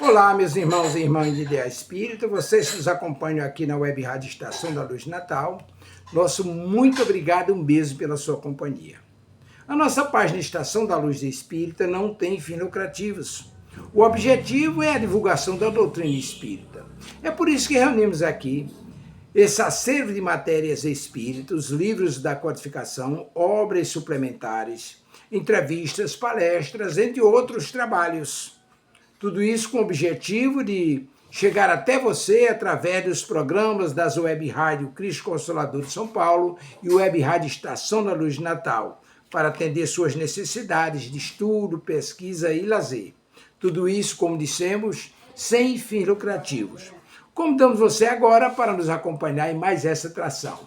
Olá, meus irmãos e irmãs de Ideia Espírita, vocês que nos acompanham aqui na Web Rádio Estação da Luz Natal, nosso muito obrigado e um beijo pela sua companhia. A nossa página Estação da Luz Espírita não tem fins lucrativos. O objetivo é a divulgação da doutrina espírita. É por isso que reunimos aqui esse acervo de matérias espíritas, livros da codificação, obras suplementares, entrevistas, palestras, entre outros trabalhos. Tudo isso com o objetivo de chegar até você através dos programas das Web Rádio Cristo Consolador de São Paulo e Web Rádio Estação da Luz de Natal, para atender suas necessidades de estudo, pesquisa e lazer. Tudo isso, como dissemos, sem fins lucrativos. Convidamos você agora para nos acompanhar em mais essa atração.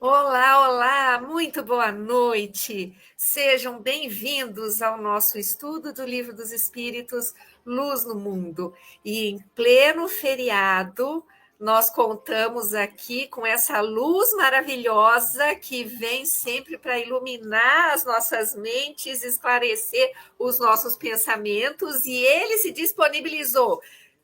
Olá, olá, muito boa noite. Sejam bem-vindos ao nosso estudo do Livro dos Espíritos, Luz no Mundo. E em pleno feriado, nós contamos aqui com essa luz maravilhosa que vem sempre para iluminar as nossas mentes, esclarecer os nossos pensamentos, e ele se disponibilizou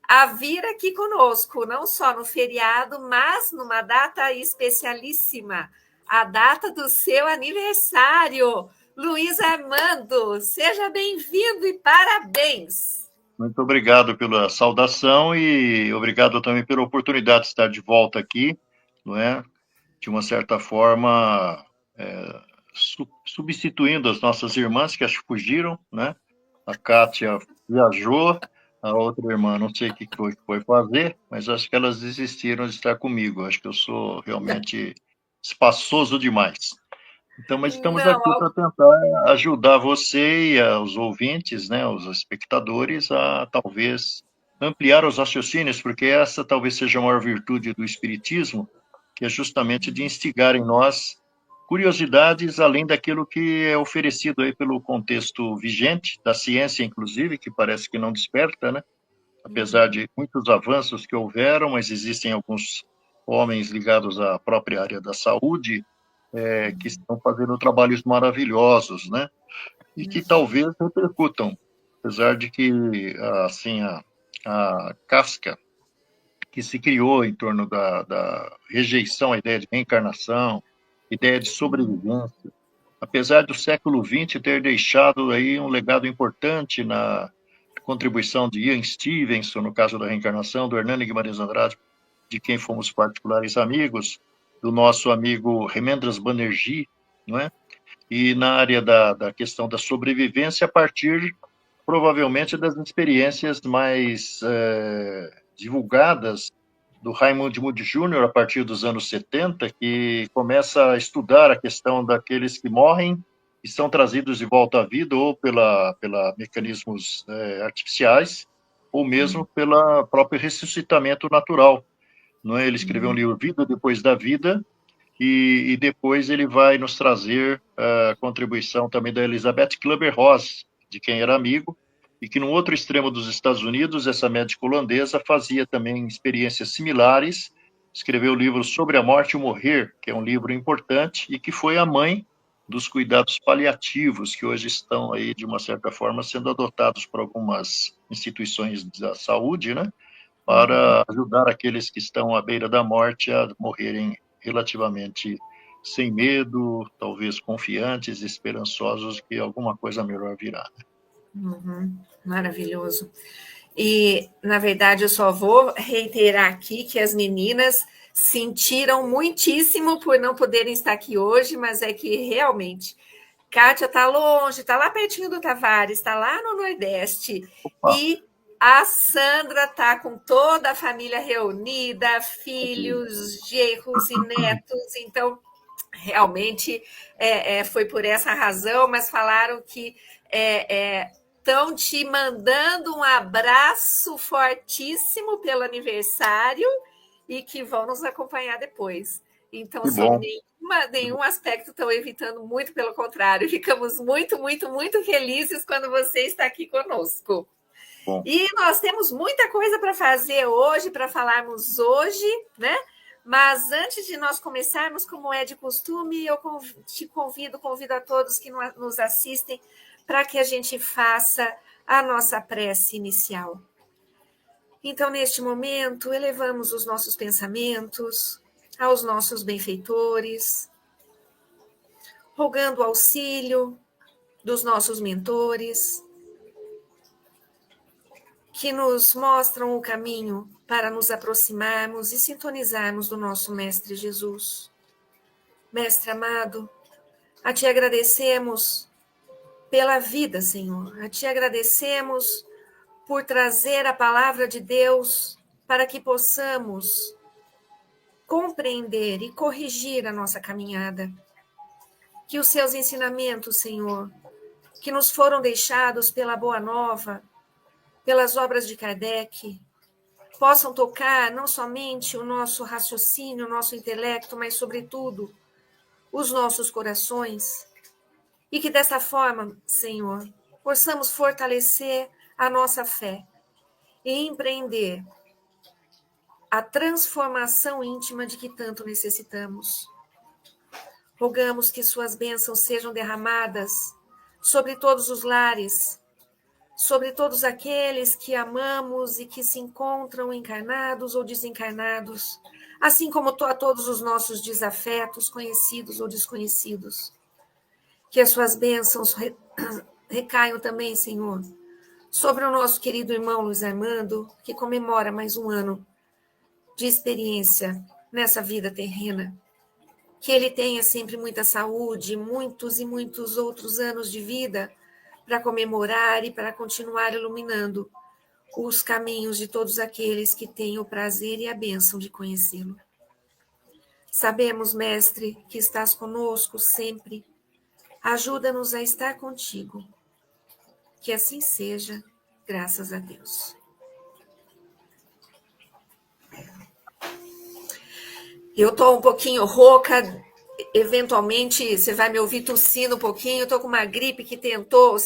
a vir aqui conosco, não só no feriado, mas numa data especialíssima, a data do seu aniversário. Luiz Armando, seja bem-vindo e parabéns! Muito obrigado pela saudação e obrigado também pela oportunidade de estar de volta aqui, não é? De uma certa forma, substituindo as nossas irmãs que acho que fugiram, né? A Kátia viajou, a outra irmã não sei o que foi fazer, mas acho que elas desistiram de estar comigo. Acho que eu sou realmente espaçoso demais. Então, mas estamos aqui para tentar ajudar você e os ouvintes, né, os espectadores, a talvez ampliar os raciocínios, porque essa talvez seja a maior virtude do Espiritismo, que é justamente de instigar em nós curiosidades além daquilo que é oferecido aí pelo contexto vigente, da ciência, inclusive, que parece que não desperta, né? Apesar de muitos avanços que houveram, mas existem alguns homens ligados à própria área da saúde, que estão fazendo trabalhos maravilhosos, né? E que talvez repercutam, apesar de que, assim, a casca que se criou em torno da rejeição à ideia de reencarnação, ideia de sobrevivência, apesar do século XX ter deixado aí um legado importante na contribuição de Ian Stevenson, no caso da reencarnação, do Hernani Guimarães Andrade, de quem fomos particulares amigos, do nosso amigo Remendras Banerjee, não é? E na área da questão da sobrevivência, a partir, provavelmente, das experiências mais divulgadas do Raymond Moody Jr., a partir dos anos 70, que começa a estudar a questão daqueles que morrem e são trazidos de volta à vida, ou pela mecanismos artificiais, ou mesmo pelo próprio ressuscitamento natural. Não é? Ele escreveu um livro, Vida Depois da Vida, e depois ele vai nos trazer a contribuição também da Elizabeth Kübler-Ross, de quem era amigo, e que no outro extremo dos Estados Unidos, essa médica holandesa fazia também experiências similares, escreveu o livro Sobre a Morte e o Morrer, que é um livro importante, e que foi a mãe dos cuidados paliativos, que hoje estão aí, de uma certa forma, sendo adotados por algumas instituições da saúde, né, para ajudar aqueles que estão à beira da morte a morrerem relativamente sem medo, talvez confiantes, esperançosos que alguma coisa melhor virá. Maravilhoso. E, na verdade, eu só vou reiterar aqui que as meninas sentiram muitíssimo por não poderem estar aqui hoje, mas é que realmente Kátia está longe, está lá pertinho do Tavares, está lá no Nordeste. Opa. E a Sandra está com toda a família reunida, filhos, genros e netos. Então, realmente foi por essa razão, mas falaram que estão te mandando um abraço fortíssimo pelo aniversário e que vão nos acompanhar depois. Então, Que sob bom. nenhum aspecto estão evitando, muito pelo contrário. Ficamos muito, muito, muito felizes quando você está aqui conosco. Bom. E nós temos muita coisa para fazer hoje, para falarmos hoje, né? Mas antes de nós começarmos, como é de costume, eu te convido a todos que nos assistem para que a gente faça a nossa prece inicial. Então, neste momento, elevamos os nossos pensamentos aos nossos benfeitores, rogando o auxílio dos nossos mentores, que nos mostram o caminho para nos aproximarmos e sintonizarmos do nosso Mestre Jesus. Mestre amado, a Ti agradecemos pela vida, Senhor. A Ti agradecemos por trazer a palavra de Deus para que possamos compreender e corrigir a nossa caminhada. Que os Seus ensinamentos, Senhor, que nos foram deixados pela Boa Nova, pelas obras de Kardec, possam tocar não somente o nosso raciocínio, o nosso intelecto, mas, sobretudo, os nossos corações. E que dessa forma, Senhor, possamos fortalecer a nossa fé e empreender a transformação íntima de que tanto necessitamos. Rogamos que suas bênçãos sejam derramadas sobre todos os lares, sobre todos aqueles que amamos e que se encontram encarnados ou desencarnados, assim como a todos os nossos desafetos, conhecidos ou desconhecidos. Que as suas bênçãos recaiam também, Senhor, sobre o nosso querido irmão Luiz Armando, que comemora mais um ano de experiência nessa vida terrena. Que ele tenha sempre muita saúde, muitos e muitos outros anos de vida para comemorar e para continuar iluminando os caminhos de todos aqueles que têm o prazer e a bênção de conhecê-lo. Sabemos, Mestre, que estás conosco sempre. Ajuda-nos a estar contigo. Que assim seja, graças a Deus. Eu estou um pouquinho rouca, eventualmente você vai me ouvir tossindo um pouquinho, eu estou com uma gripe que tentou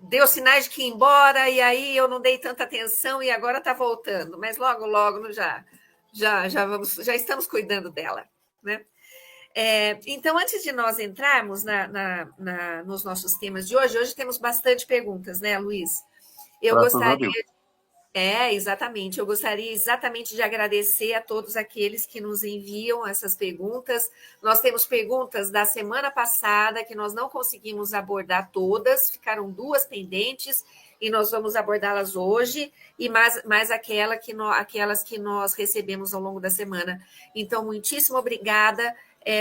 deu sinais de que ia embora, e aí eu não dei tanta atenção e agora está voltando, mas logo, logo já estamos cuidando dela, né? Então, antes de nós entrarmos nos nossos temas de hoje temos bastante perguntas, né, Luiz? Eu gostaria... exatamente. Eu gostaria exatamente de agradecer a todos aqueles que nos enviam essas perguntas. Nós temos perguntas da semana passada que nós não conseguimos abordar todas, ficaram 2 pendentes e nós vamos abordá-las hoje, e mais aquelas que nós recebemos ao longo da semana. Então, muitíssimo obrigada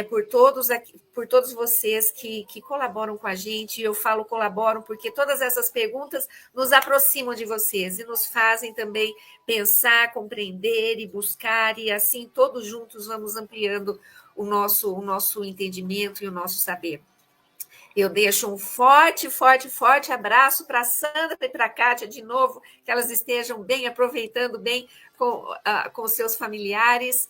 por todos vocês que colaboram com a gente. Eu falo colaboram porque todas essas perguntas nos aproximam de vocês e nos fazem também pensar, compreender e buscar, e assim todos juntos vamos ampliando o nosso entendimento e o nosso saber. Eu deixo um forte, forte, forte abraço para a Sandra e para a Kátia de novo, que elas estejam bem, aproveitando bem com seus familiares.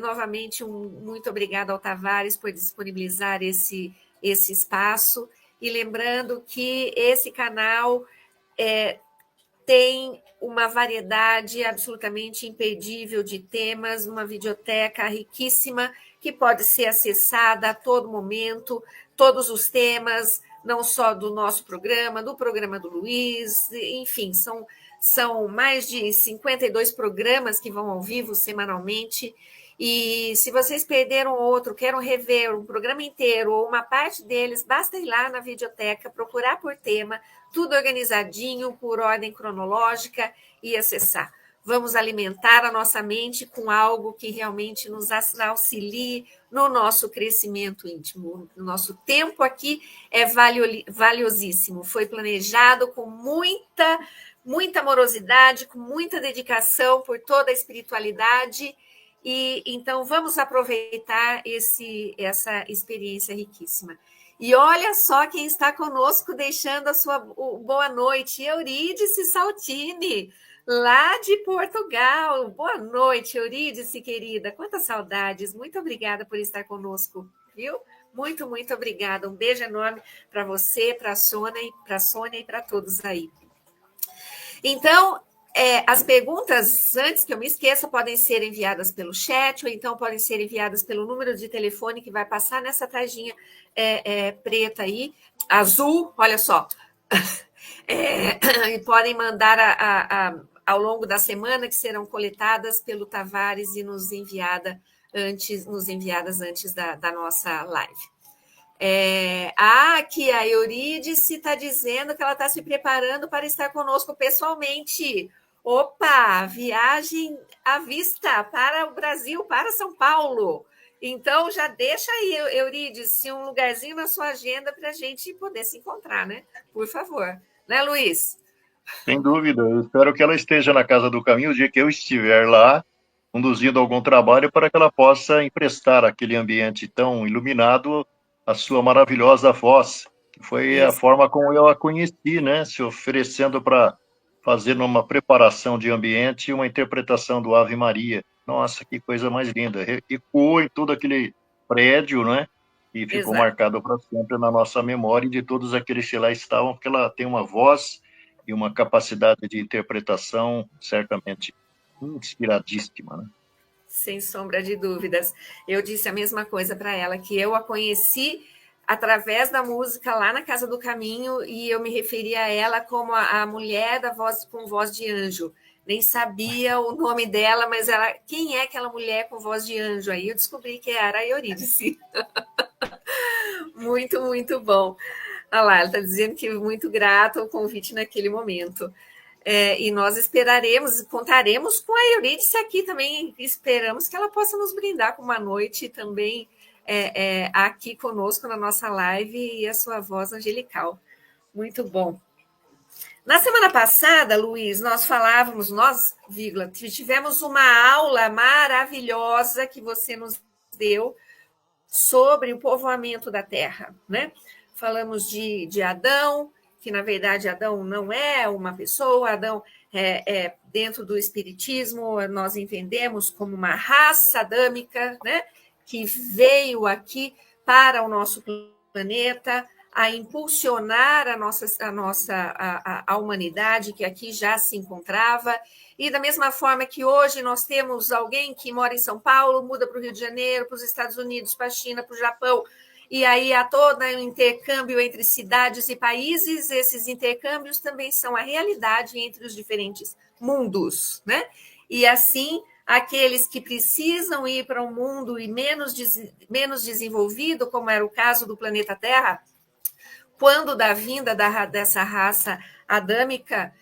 Novamente, muito obrigada ao Tavares por disponibilizar esse espaço. E lembrando que esse canal tem uma variedade absolutamente imperdível de temas, uma videoteca riquíssima que pode ser acessada a todo momento, todos os temas, não só do nosso programa, do programa do Luiz, enfim, são mais de 52 programas que vão ao vivo semanalmente. E se vocês perderam outro, querem rever um programa inteiro ou uma parte deles, basta ir lá na videoteca, procurar por tema, tudo organizadinho, por ordem cronológica, e acessar. Vamos alimentar a nossa mente com algo que realmente nos auxilie no nosso crescimento íntimo. O nosso tempo aqui é valiosíssimo, foi planejado com muita amorosidade, com muita dedicação por toda a espiritualidade, E então vamos aproveitar essa experiência riquíssima. E olha só quem está conosco deixando a sua boa noite, Eurídice Saltini, lá de Portugal. Boa noite, Eurídice, querida. Quantas saudades. Muito obrigada por estar conosco, viu? Muito, muito obrigada. Um beijo enorme para você, para a Sônia e para todos aí. Então, as perguntas, antes que eu me esqueça, podem ser enviadas pelo chat ou então podem ser enviadas pelo número de telefone que vai passar nessa tarjinha preta aí, azul, olha só. E podem mandar ao longo da semana, que serão coletadas pelo Tavares e nos enviadas antes da nossa live. Que a Eurídice está dizendo que ela está se preparando para estar conosco pessoalmente. Opa, viagem à vista para o Brasil, para São Paulo. Então, já deixa aí, Eurídice, um lugarzinho na sua agenda para a gente poder se encontrar, né? Por favor. Né, Luiz? Sem dúvida. Eu espero que ela esteja na Casa do Caminho o dia que eu estiver lá, conduzindo algum trabalho, para que ela possa emprestar aquele ambiente tão iluminado a sua maravilhosa voz, que foi a forma como eu a conheci, né? Se oferecendo para fazer numa preparação de ambiente uma interpretação do Ave Maria. Nossa, que coisa mais linda. Ecoou em todo aquele prédio, né? E ficou marcado para sempre na nossa memória e de todos aqueles que lá estavam, porque ela tem uma voz e uma capacidade de interpretação certamente inspiradíssima, né? Sem sombra de dúvidas. Eu disse a mesma coisa para ela, que eu a conheci através da música lá na Casa do Caminho, e eu me referia a ela como a mulher da voz com voz de anjo. Nem sabia o nome dela, mas quem é aquela mulher com voz de anjo? Aí eu descobri que era a Eurídice. Muito, muito bom. Olha lá, ela está dizendo que é muito grata ao convite naquele momento. E nós contaremos com a Eurídice aqui também, esperamos que ela possa nos brindar com uma noite também aqui conosco na nossa live e a sua voz angelical. Muito bom. Na semana passada, Luiz, tivemos uma aula maravilhosa que você nos deu sobre o povoamento da Terra, né? Falamos de Adão, que na verdade Adão não é uma pessoa, Adão dentro do Espiritismo nós entendemos como uma raça adâmica, né, que veio aqui para o nosso planeta a impulsionar a humanidade que aqui já se encontrava. E da mesma forma que hoje nós temos alguém que mora em São Paulo, muda para o Rio de Janeiro, para os Estados Unidos, para a China, para o Japão, e aí há todo um intercâmbio entre cidades e países. Esses intercâmbios também são a realidade entre os diferentes mundos, né? E assim, aqueles que precisam ir para um mundo menos desenvolvido, como era o caso do planeta Terra, quando da vinda dessa raça adâmica,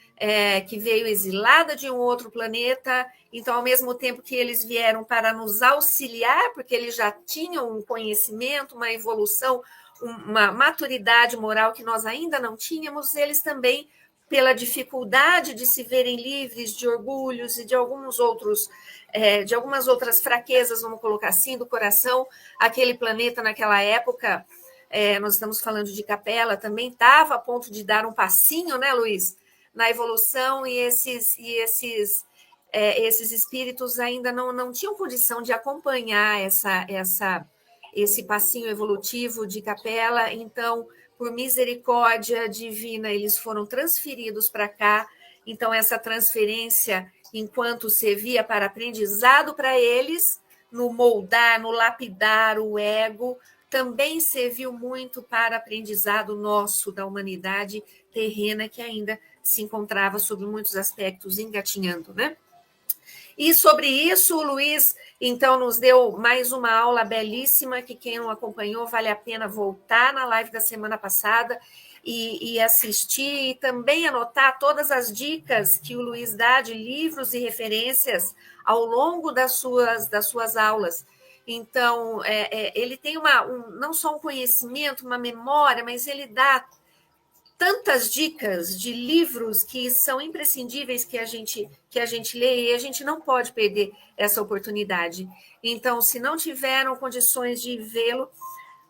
que veio exilada de um outro planeta, então, ao mesmo tempo que eles vieram para nos auxiliar, porque eles já tinham um conhecimento, uma evolução, uma maturidade moral que nós ainda não tínhamos, eles também, pela dificuldade de se verem livres de orgulhos e de algumas outras fraquezas, vamos colocar assim, do coração, aquele planeta naquela época, nós estamos falando de Capela, também estava a ponto de dar um passinho, né, Luiz, na evolução, e esses espíritos ainda não tinham condição de acompanhar esse passinho evolutivo de Capela. Então, por misericórdia divina, eles foram transferidos para cá. Então, essa transferência, enquanto servia para aprendizado para eles, no moldar, no lapidar o ego, também serviu muito para aprendizado nosso, da humanidade terrena, que ainda se encontrava, sob muitos aspectos, engatinhando, né? E sobre isso, o Luiz, então, nos deu mais uma aula belíssima, que quem não acompanhou, vale a pena voltar na live da semana passada e assistir, e também anotar todas as dicas que o Luiz dá de livros e referências ao longo das suas aulas. Então, ele tem não só um conhecimento, uma memória, mas ele dá tantas dicas de livros que são imprescindíveis que a gente lê, e a gente não pode perder essa oportunidade. Então, se não tiveram condições de vê-lo,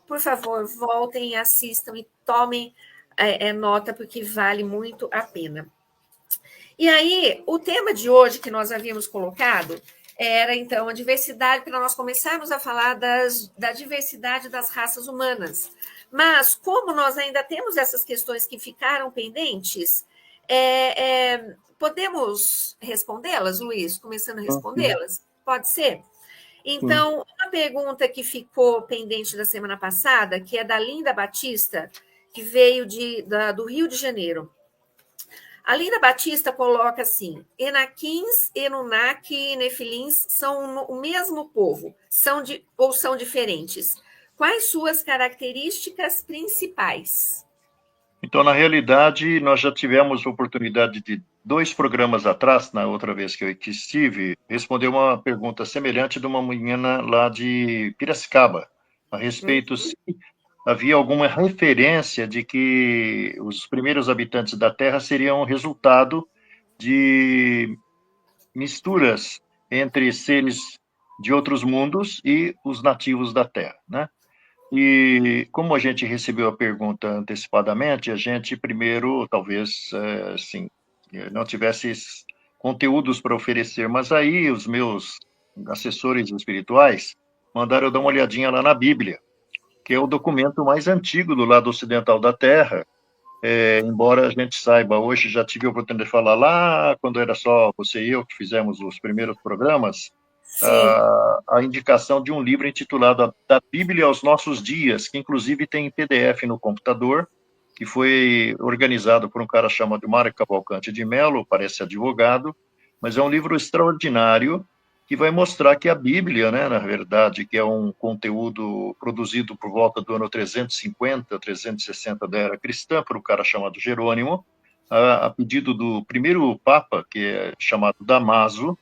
por favor, voltem e assistam e tomem nota, porque vale muito a pena. E aí, o tema de hoje que nós havíamos colocado era, então, a diversidade, para nós começarmos a falar da diversidade das raças humanas. Mas, como nós ainda temos essas questões que ficaram pendentes, podemos respondê-las, Luiz? Começando a respondê-las? Pode ser? Então, uma pergunta que ficou pendente da semana passada, que é da Linda Batista, que veio do Rio de Janeiro. A Linda Batista coloca assim: Enaquins, Enunnaki e Nefilins são o mesmo povo, ou são diferentes? Quais suas características principais? Então, na realidade, nós já tivemos a oportunidade de 2 programas atrás, na outra vez que eu aqui estive, responder uma pergunta semelhante de uma menina lá de Piracicaba, a respeito se havia alguma referência de que os primeiros habitantes da Terra seriam resultado de misturas entre seres de outros mundos e os nativos da Terra, né? E como a gente recebeu a pergunta antecipadamente, a gente primeiro, talvez, assim, não tivesse conteúdos para oferecer, mas aí os meus assessores espirituais mandaram eu dar uma olhadinha lá na Bíblia, que é o documento mais antigo do lado ocidental da Terra, embora a gente saiba, hoje já tive a oportunidade de falar lá, quando era só você e eu que fizemos os primeiros programas, a indicação de um livro intitulado Da Bíblia aos Nossos Dias, que inclusive tem em PDF no computador, que foi organizado por um cara chamado Mário Cavalcante de Mello, parece advogado, mas é um livro extraordinário que vai mostrar que a Bíblia, né, na verdade, que é um conteúdo produzido por volta do ano 350, 360 da era cristã, por um cara chamado Jerônimo, a pedido do primeiro Papa, que é chamado Damaso,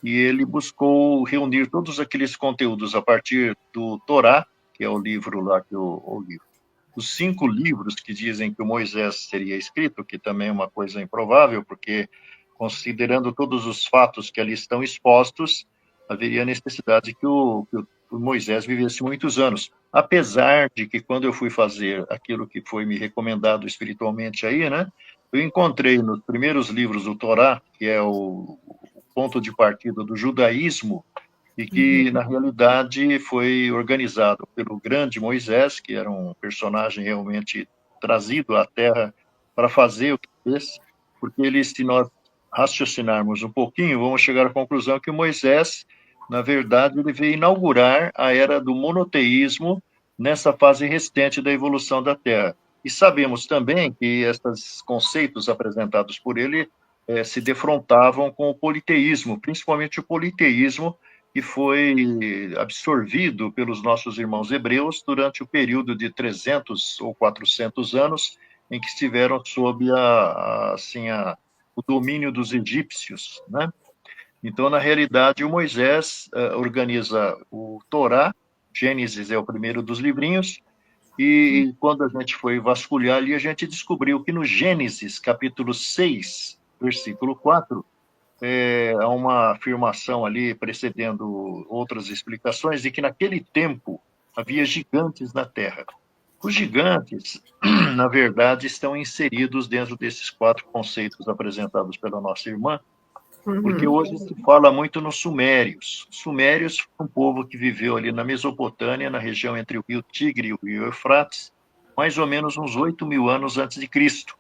e ele buscou reunir todos aqueles conteúdos a partir do Torá, que é o livro lá que o livro. Os 5 livros que dizem que o Moisés teria escrito, que também é uma coisa improvável, porque considerando todos os fatos que ali estão expostos, haveria necessidade que o Moisés vivesse muitos anos. Apesar de que quando eu fui fazer aquilo que foi me recomendado espiritualmente aí, né, eu encontrei nos primeiros livros do Torá, que é o ponto de partida do judaísmo, e que, na realidade, foi organizado pelo grande Moisés, que era um personagem realmente trazido à Terra para fazer o que fez, porque ele, se nós raciocinarmos um pouquinho, vamos chegar à conclusão que o Moisés, na verdade, ele veio inaugurar a era do monoteísmo nessa fase recente da evolução da Terra. E sabemos também que esses conceitos apresentados por ele se defrontavam com o politeísmo, principalmente o politeísmo que foi absorvido pelos nossos irmãos hebreus durante o período de 300 ou 400 anos em que estiveram sob o domínio dos egípcios, né? Então, na realidade, o Moisés organiza o Torá, Gênesis é o primeiro dos livrinhos, e quando a gente foi vasculhar ali, a gente descobriu que no Gênesis, capítulo 6, versículo 4, há uma afirmação ali precedendo outras explicações de que naquele tempo havia gigantes na Terra. Os gigantes, na verdade, estão inseridos dentro desses 4 conceitos apresentados pela nossa irmã, porque hoje se fala muito nos sumérios. Os sumérios foi um povo que viveu ali na Mesopotâmia, na região entre o rio Tigre e o rio Eufrates, mais ou menos uns 8.000 anos antes de Cristo.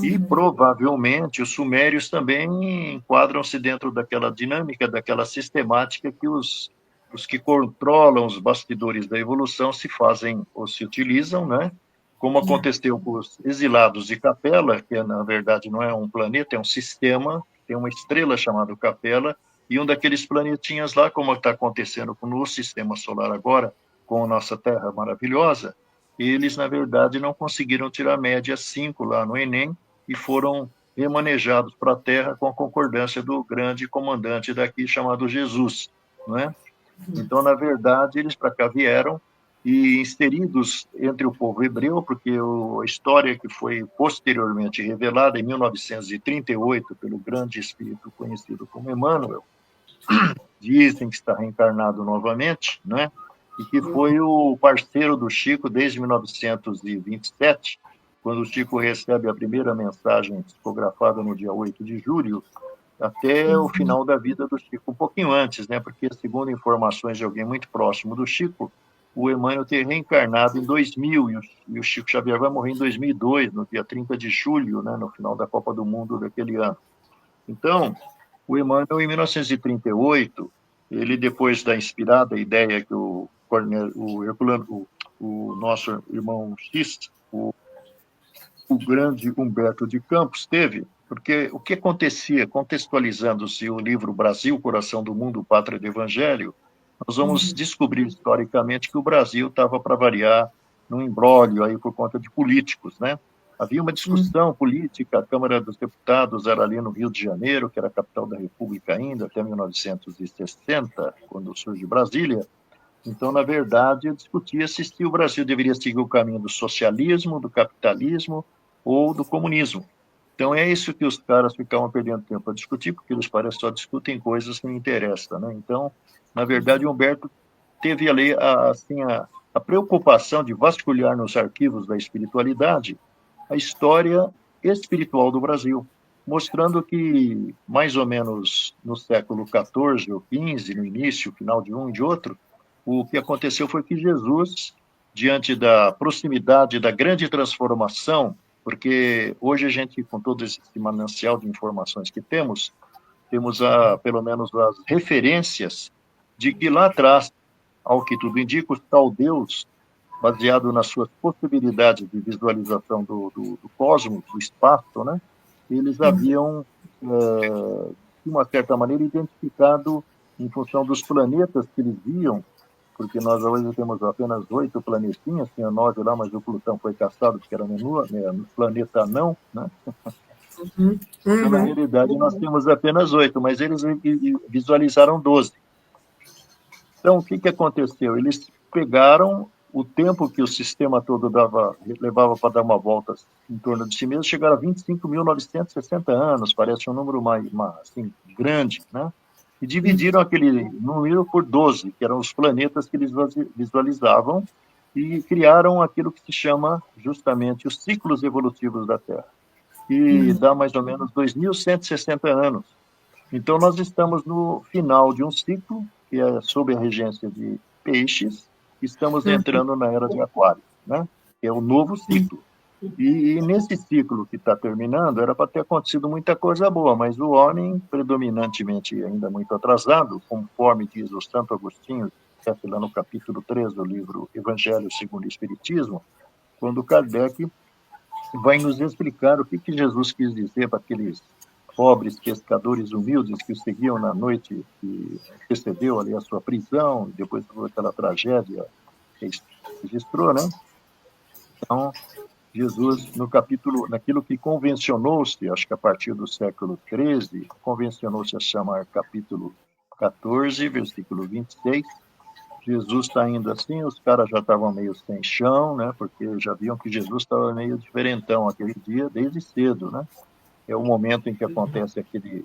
E, provavelmente, os sumérios também enquadram-se dentro daquela dinâmica, daquela sistemática que os que controlam os bastidores da evolução se fazem ou se utilizam, né? Como aconteceu com os exilados de Capela, que, na verdade, não é um planeta, é um sistema, tem uma estrela chamada Capela, e um daqueles planetinhas lá, como está acontecendo no sistema solar agora, com a nossa Terra maravilhosa, eles, na verdade, não conseguiram tirar média 5 lá no Enem, e foram remanejados para a Terra com a concordância do grande comandante daqui, chamado Jesus, não é? Então, na verdade, eles para cá vieram e inseridos entre o povo hebreu, porque a história que foi posteriormente revelada em 1938 pelo grande espírito conhecido como Emmanuel, dizem que está reencarnado novamente, né? E que foi o parceiro do Chico desde 1927, quando o Chico recebe a primeira mensagem psicografada no dia 8 de julho, até o final da vida do Chico, um pouquinho antes, né? Porque, segundo informações de alguém muito próximo do Chico, o Emmanuel ter reencarnado em 2000, e o Chico Xavier vai morrer em 2002, no dia 30 de julho, né? No final da Copa do Mundo daquele ano. Então, o Emmanuel, em 1938, ele, depois da inspirada ideia que o nosso irmão X, o grande Humberto de Campos, teve, porque o que acontecia, contextualizando-se o livro Brasil, Coração do Mundo, Pátria do Evangelho, nós vamos descobrir historicamente que o Brasil estava, para variar, num imbróglio aí por conta de políticos, né? Havia uma discussão política, a Câmara dos Deputados era ali no Rio de Janeiro, que era a capital da República ainda, até 1960, quando surge Brasília. Então, na verdade, discutia-se se o Brasil deveria seguir o caminho do socialismo, do capitalismo ou do comunismo. Então, é isso que os caras ficavam perdendo tempo a discutir, porque eles parecem só discutem coisas que não interessam, né? Então, na verdade, Humberto teve ali a preocupação de vasculhar nos arquivos da espiritualidade a história espiritual do Brasil, mostrando que, mais ou menos no século XIV ou XV, no início, final de um e de outro, o que aconteceu foi que Jesus, diante da proximidade da grande transformação, porque hoje a gente, com todo esse manancial de informações que temos pelo menos as referências de que lá atrás, ao que tudo indica, o tal Deus, baseado nas suas possibilidades de visualização do cosmos, do espaço, né? Eles haviam, de uma certa maneira, identificado, em função dos planetas que eles viam, porque nós hoje temos apenas 8 planetinhas, tinha 9 lá, mas o Plutão foi caçado porque era menor, né, no planeta anão, né? Então, na realidade, nós temos apenas 8, mas eles visualizaram 12. Então, o que aconteceu? Eles pegaram o tempo que o sistema todo levava para dar uma volta em torno de si mesmo, chegaram a 25.960 anos, parece um número assim, grande, né? E dividiram aquele número por 12, que eram os planetas que eles visualizavam, e criaram aquilo que se chama justamente os ciclos evolutivos da Terra, que dá mais ou menos 2.160 anos. Então, nós estamos no final de um ciclo, que é sob a regência de Peixes, estamos entrando na era de Aquário, né? Que é o novo ciclo. E nesse ciclo que está terminando, era para ter acontecido muita coisa boa, mas o homem, predominantemente ainda muito atrasado, conforme diz o Santo Agostinho, lá no capítulo 3 do livro Evangelho segundo o Espiritismo, quando Kardec vai nos explicar o que Jesus quis dizer para aqueles pobres pescadores humildes que o seguiam na noite que precedeu ali a sua prisão, e depois aquela tragédia que registrou, né? Então, Jesus, naquilo que convencionou-se, acho que a partir do século XIII, convencionou-se a chamar capítulo 14, versículo 26, Jesus está indo assim, os caras já estavam meio sem chão, né? Porque já viam que Jesus estava meio diferentão aquele dia, desde cedo, né? É o momento em que acontece aquele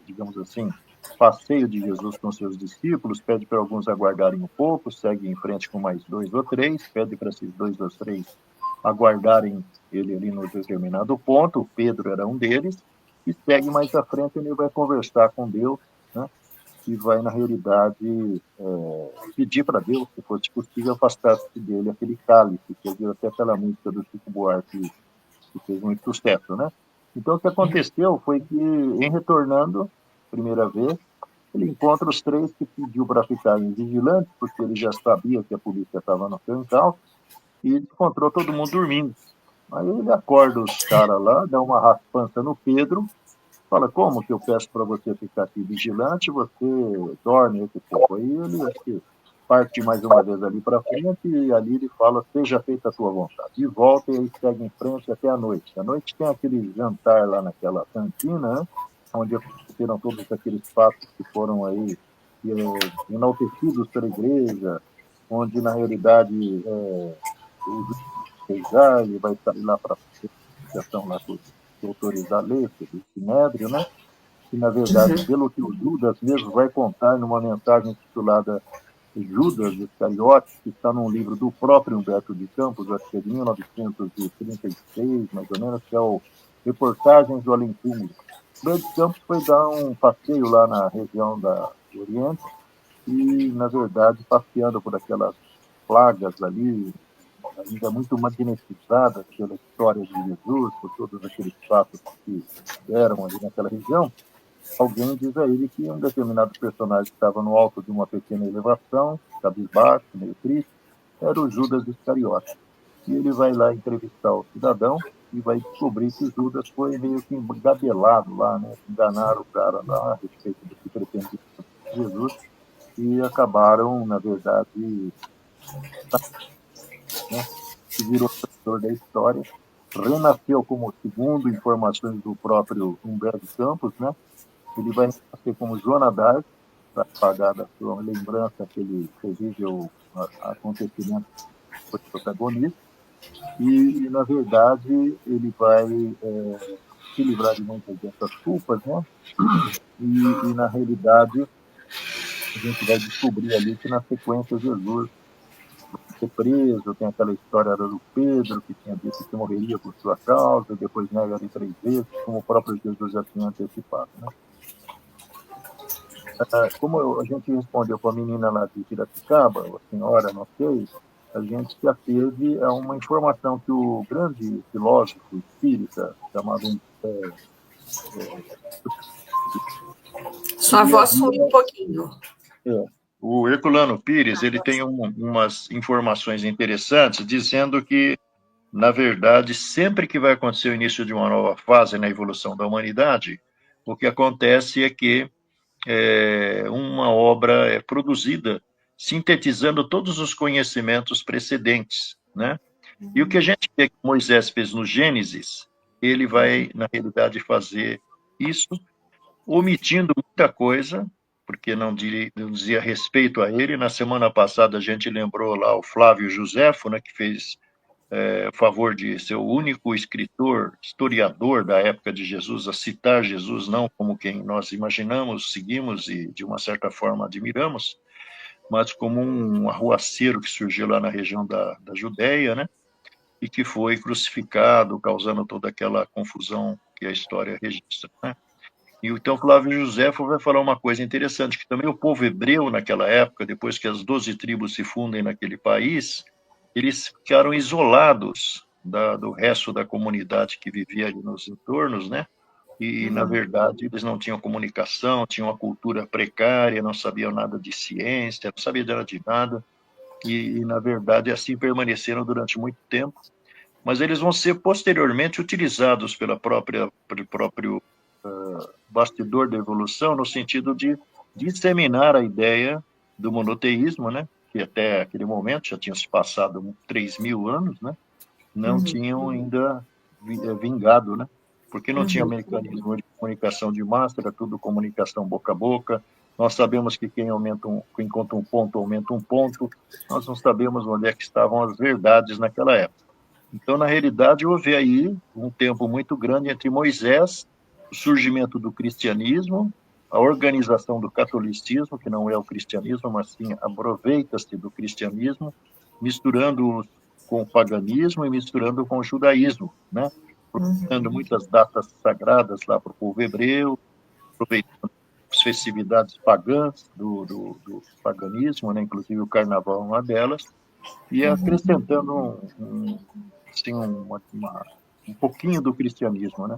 digamos assim, passeio de Jesus com seus discípulos, pede para alguns aguardarem um pouco, segue em frente com mais 2 ou 3, pede para esses 2 ou 3 aguardarem ele ali no determinado ponto, Pedro era um deles, e segue mais à frente, ele vai conversar com Deus, né? E vai, na realidade, pedir para Deus, se fosse possível, afastar-se dele aquele cálice, que viu até aquela música do Chico Buarque, que fez muito sucesso, né? Então, o que aconteceu foi que, em retornando, primeira vez, ele encontra os 3 que pediu para ficarem vigilantes, porque ele já sabia que a polícia estava no seu encalço, e ele encontrou todo mundo dormindo. Aí ele acorda os caras lá, dá uma raspança no Pedro, fala, como que eu peço para você ficar aqui vigilante, você dorme esse pouco. Aí ele, acho que parte mais uma vez ali para frente, e ali ele fala, seja feita a tua vontade. E volta e aí segue em frente até a noite. À noite tem aquele jantar lá naquela cantina, né? Onde aconteceram todos aqueles fatos que foram aí enaltecidos pela igreja, onde, na realidade, o juiz ele vai sair lá para a associação lá para autorizar a lei, o Sinédrio, né? Que, na verdade, pelo que o Judas mesmo vai contar numa mensagem intitulada Judas Iscariotes, que está num livro do próprio Humberto de Campos, acho que é de 1936, mais ou menos, que é o Reportagens do Além Túmulo. Humberto de Campos foi dar um passeio lá na região do Oriente e, na verdade, passeando por aquelas plagas ali, ainda muito magnetizadas pela história de Jesus, por todos aqueles fatos que deram ali naquela região, alguém diz a ele que um determinado personagem que estava no alto de uma pequena elevação, cabisbaixo, meio triste, era o Judas Iscariotes. E ele vai lá entrevistar o cidadão e vai descobrir que Judas foi meio que engabelado lá, né? Enganaram o cara lá a respeito do que pretendia Jesus e acabaram, na verdade, né? Que virou professor da história, renasceu como, segundo informações do próprio Humberto Campos, né? Ele vai nascer como Joana d'Arc, para pagar da sua lembrança aquele terrível acontecimento que foi protagonista, e, na verdade, ele vai se livrar de muitas dessas culpas, né? E, na realidade, a gente vai descobrir ali que, na sequência, Jesus vai ser preso, tem aquela história do Pedro, que tinha dito que morreria por sua causa, depois nega ele 3 vezes, como o próprio Jesus já tinha antecipado, né? Como a gente respondeu com a menina lá de Piracicaba, a senhora, não sei, a gente se ateve a uma informação que o grande filósofo espírita, chamado Sua ele voz sumiu havia, um pouquinho. o Herculano Pires, ele tem umas informações interessantes, dizendo que, na verdade, sempre que vai acontecer o início de uma nova fase na evolução da humanidade, o que acontece é que uma obra é produzida sintetizando todos os conhecimentos precedentes, né? E o que a gente vê que Moisés fez no Gênesis, ele vai, na realidade, fazer isso, omitindo muita coisa, porque não dizia respeito a ele. Na semana passada, a gente lembrou lá o Flávio Josefo, né, que fez o favor de ser o único escritor, historiador da época de Jesus a citar Jesus não como quem nós imaginamos, seguimos e, de uma certa forma, admiramos, mas como um arruaceiro que surgiu lá na região da Judéia, né? E que foi crucificado, causando toda aquela confusão que a história registra, né? E então Flávio Josefo vai falar uma coisa interessante, que também o povo hebreu naquela época, depois que as 12 tribos se fundem naquele país, eles ficaram isolados do resto da comunidade que vivia ali nos entornos, né? E, na verdade, eles não tinham comunicação, tinham uma cultura precária, não sabiam nada de ciência, não sabiam nada de nada, na verdade, assim permaneceram durante muito tempo, mas eles vão ser posteriormente utilizados pelo próprio bastidor da evolução, no sentido de disseminar a ideia do monoteísmo, né? Que até aquele momento já tinham se passado 3.000 anos, né? Não tinham ainda vingado, né? Porque não tinha mecanismo de comunicação de massa, era tudo comunicação boca a boca. Nós sabemos que quem conta um ponto aumenta um ponto. Nós não sabemos onde é que estavam as verdades naquela época. Então, na realidade, houve aí um tempo muito grande entre Moisés, o surgimento do cristianismo, a organização do catolicismo, que não é o cristianismo, mas sim aproveita-se do cristianismo, misturando com o paganismo e misturando com o judaísmo, né? Aproveitando muitas datas sagradas lá para o povo hebreu, aproveitando as festividades pagãs do paganismo, né? Inclusive o carnaval é uma delas, e acrescentando assim, um pouquinho do cristianismo, né?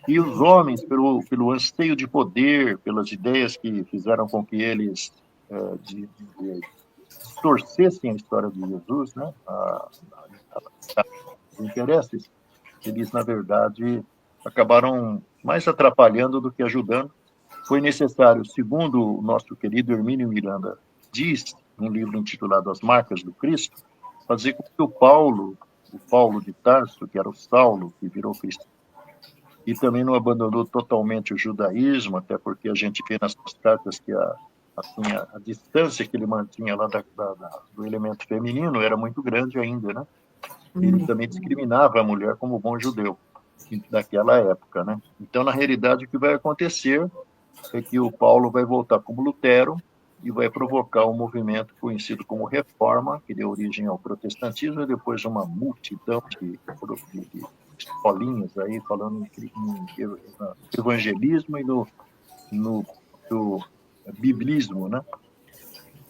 E os homens, pelo anseio de poder, pelas ideias que fizeram com que eles distorcessem a história de Jesus, né? Os interesses, eles, na verdade, acabaram mais atrapalhando do que ajudando. Foi necessário, segundo o nosso querido Hermínio Miranda diz, num livro intitulado As Marcas do Cristo, fazer com que o Paulo de Tarso, que era o Saulo, que virou cristão, e também não abandonou totalmente o judaísmo, até porque a gente vê nas suas cartas que assim, a distância que ele mantinha lá do elemento feminino era muito grande ainda, né? Ele também discriminava a mulher como bom judeu daquela época, né? Então, na realidade, o que vai acontecer é que o Paulo vai voltar como Lutero e vai provocar um movimento conhecido como Reforma, que deu origem ao protestantismo, e depois uma multidão de escolinhas aí falando em evangelismo e no biblismo, né?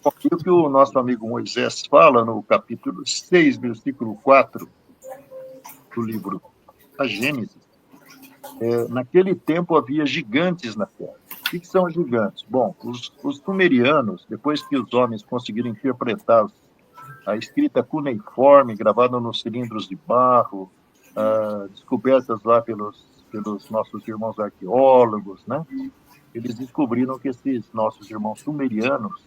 Porque o que o nosso amigo Moisés fala no capítulo 6, versículo 4 do livro A Gênesis, naquele tempo havia gigantes na terra. O que são gigantes? Bom, os sumerianos, depois que os homens conseguiram interpretar a escrita cuneiforme, gravada nos cilindros de barro, descobertas lá pelos nossos irmãos arqueólogos, né? Eles descobriram que esses nossos irmãos sumerianos,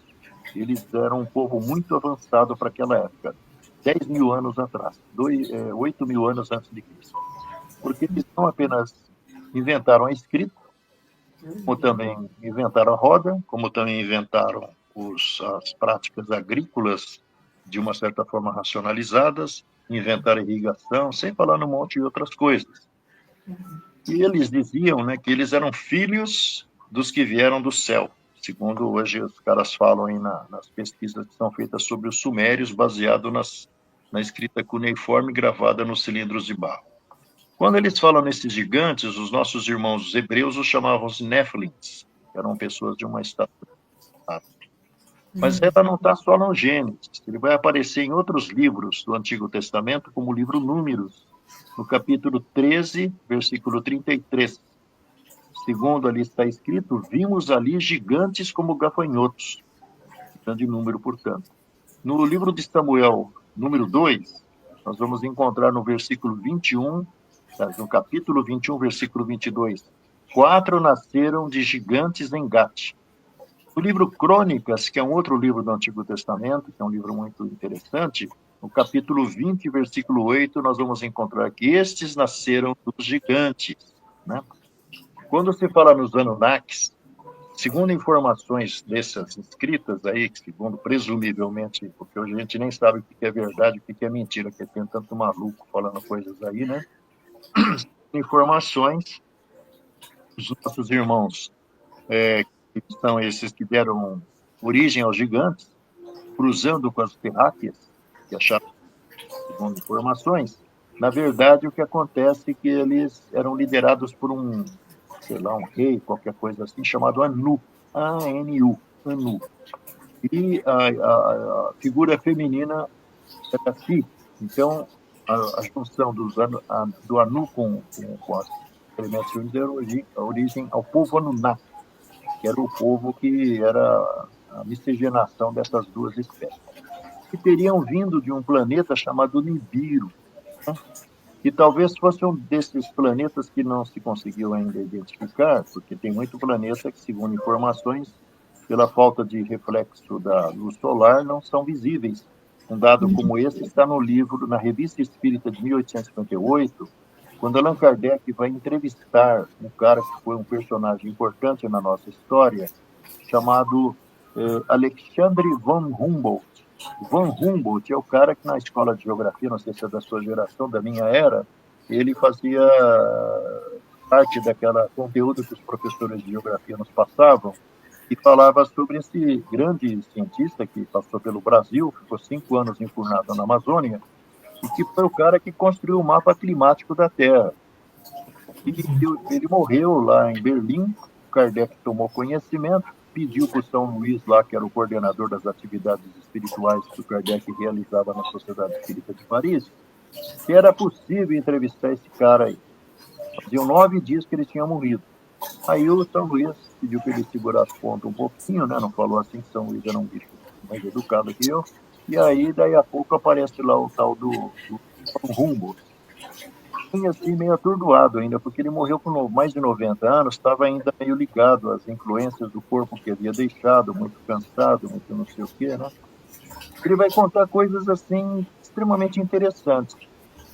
eles eram um povo muito avançado para aquela época, 10 mil anos atrás, 8 mil anos antes de Cristo. Porque eles não apenas inventaram a escrita, como também inventaram a roda, como também inventaram as práticas agrícolas de uma certa forma racionalizadas, inventaram irrigação, sem falar num monte de outras coisas. E eles diziam, né, que eles eram filhos dos que vieram do céu, segundo hoje os caras falam aí nas pesquisas que são feitas sobre os sumérios, baseado na escrita cuneiforme gravada nos cilindros de barro. Quando eles falam nesses gigantes, os nossos irmãos hebreus os chamavam os Néfilins, que eram pessoas de uma estatura. Mas ela não está só no Gênesis, ele vai aparecer em outros livros do Antigo Testamento, como o livro Números, no capítulo 13, versículo 33. Segundo ali está escrito, vimos ali gigantes como gafanhotos, grande número, portanto. No livro de Samuel, número 2, nós vamos encontrar no versículo 21, no capítulo 21, versículo 22, 4 nasceram de gigantes em Gate. O livro Crônicas, que é um outro livro do Antigo Testamento, que é um livro muito interessante, no capítulo 20, versículo 8, nós vamos encontrar que estes nasceram dos gigantes, né? Quando se fala nos Anunnakis, segundo informações dessas escritas aí, segundo presumivelmente, porque hoje a gente nem sabe o que é verdade e o que é mentira, porque tem tanto maluco falando coisas aí, né? Informações, os nossos irmãos, que são esses que deram origem aos gigantes, cruzando com as terráqueas, que acharam, segundo informações, na verdade o que acontece é que eles eram liderados por um rei, qualquer coisa assim, chamado Anu, A-N-U, Anu. E a figura feminina era Ti. Então, a junção do Anu com os elementos femininos deu origem ao povo Anunnaki, que era o povo que era a miscigenação dessas duas espécies. Que teriam vindo de um planeta chamado Nibiru, né? Que talvez fosse um desses planetas que não se conseguiu ainda identificar, porque tem muito planeta que, segundo informações, pela falta de reflexo da luz solar, não são visíveis. Um dado como esse está no livro, na Revista Espírita de 1858, quando Allan Kardec vai entrevistar um cara que foi um personagem importante na nossa história, chamado Alexandre von Humboldt. Von Humboldt é o cara que na escola de geografia, não sei se é da sua geração, da minha era, ele fazia parte daquela conteúdo que os professores de geografia nos passavam e falava sobre esse grande cientista que passou pelo Brasil, ficou 5 anos enfurnado na Amazônia, e que foi o cara que construiu o mapa climático da Terra. E ele morreu lá em Berlim, Kardec tomou conhecimento, pediu para o São Luís lá, que era o coordenador das atividades espirituais que o Kardec realizava na Sociedade Espírita de Paris, se era possível entrevistar esse cara aí. Faziam 9 dias que ele tinha morrido. Aí o São Luís pediu para ele segurar as pontas um pouquinho, né? Não falou assim que São Luís era um bicho mais educado que eu. E aí, daí a pouco, aparece lá o tal do Humboldt. Assim, meio atordoado ainda, porque ele morreu com mais de 90 anos, estava ainda meio ligado às influências do corpo que havia deixado, muito cansado, muito não sei o quê, né? Ele vai contar coisas, assim, extremamente interessantes,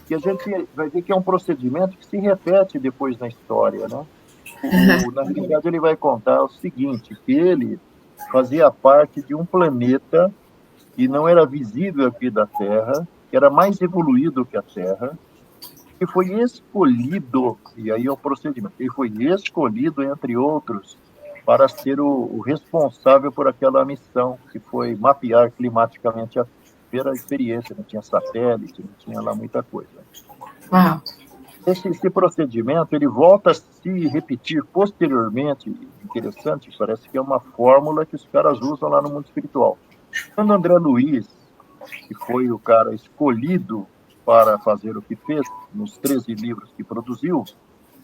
que a gente vai ver que é um procedimento que se repete depois na história, né? Na realidade, ele vai contar o seguinte, que ele fazia parte de um planeta que não era visível aqui da Terra, que era mais evoluído que a Terra, que foi escolhido, e aí é o procedimento, ele foi escolhido, entre outros, para ser o responsável por aquela missão, que foi mapear climaticamente a primeira experiência, não tinha satélite, não tinha lá muita coisa. Uau. Esse procedimento ele volta a se repetir posteriormente, interessante, parece que é uma fórmula que os caras usam lá no mundo espiritual. Quando André Luiz, que foi o cara escolhido para fazer o que fez, nos 13 livros que produziu,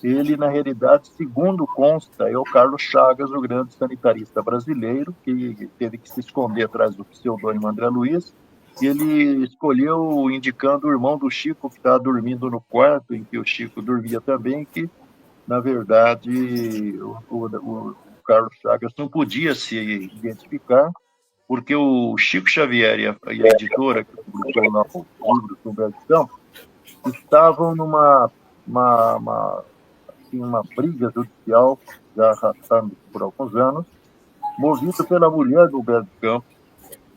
ele, na realidade, segundo consta, é o Carlos Chagas, o grande sanitarista brasileiro, que teve que se esconder atrás do pseudônimo André Luiz, e ele escolheu indicando o irmão do Chico, que estava dormindo no quarto em que o Chico dormia também, que, na verdade, o Carlos Chagas não podia se identificar, porque o Chico Xavier e a editora que publicou lá o livro do Humberto Campos estavam uma briga judicial, já arrastando por alguns anos, movido pela mulher do Humberto Campos,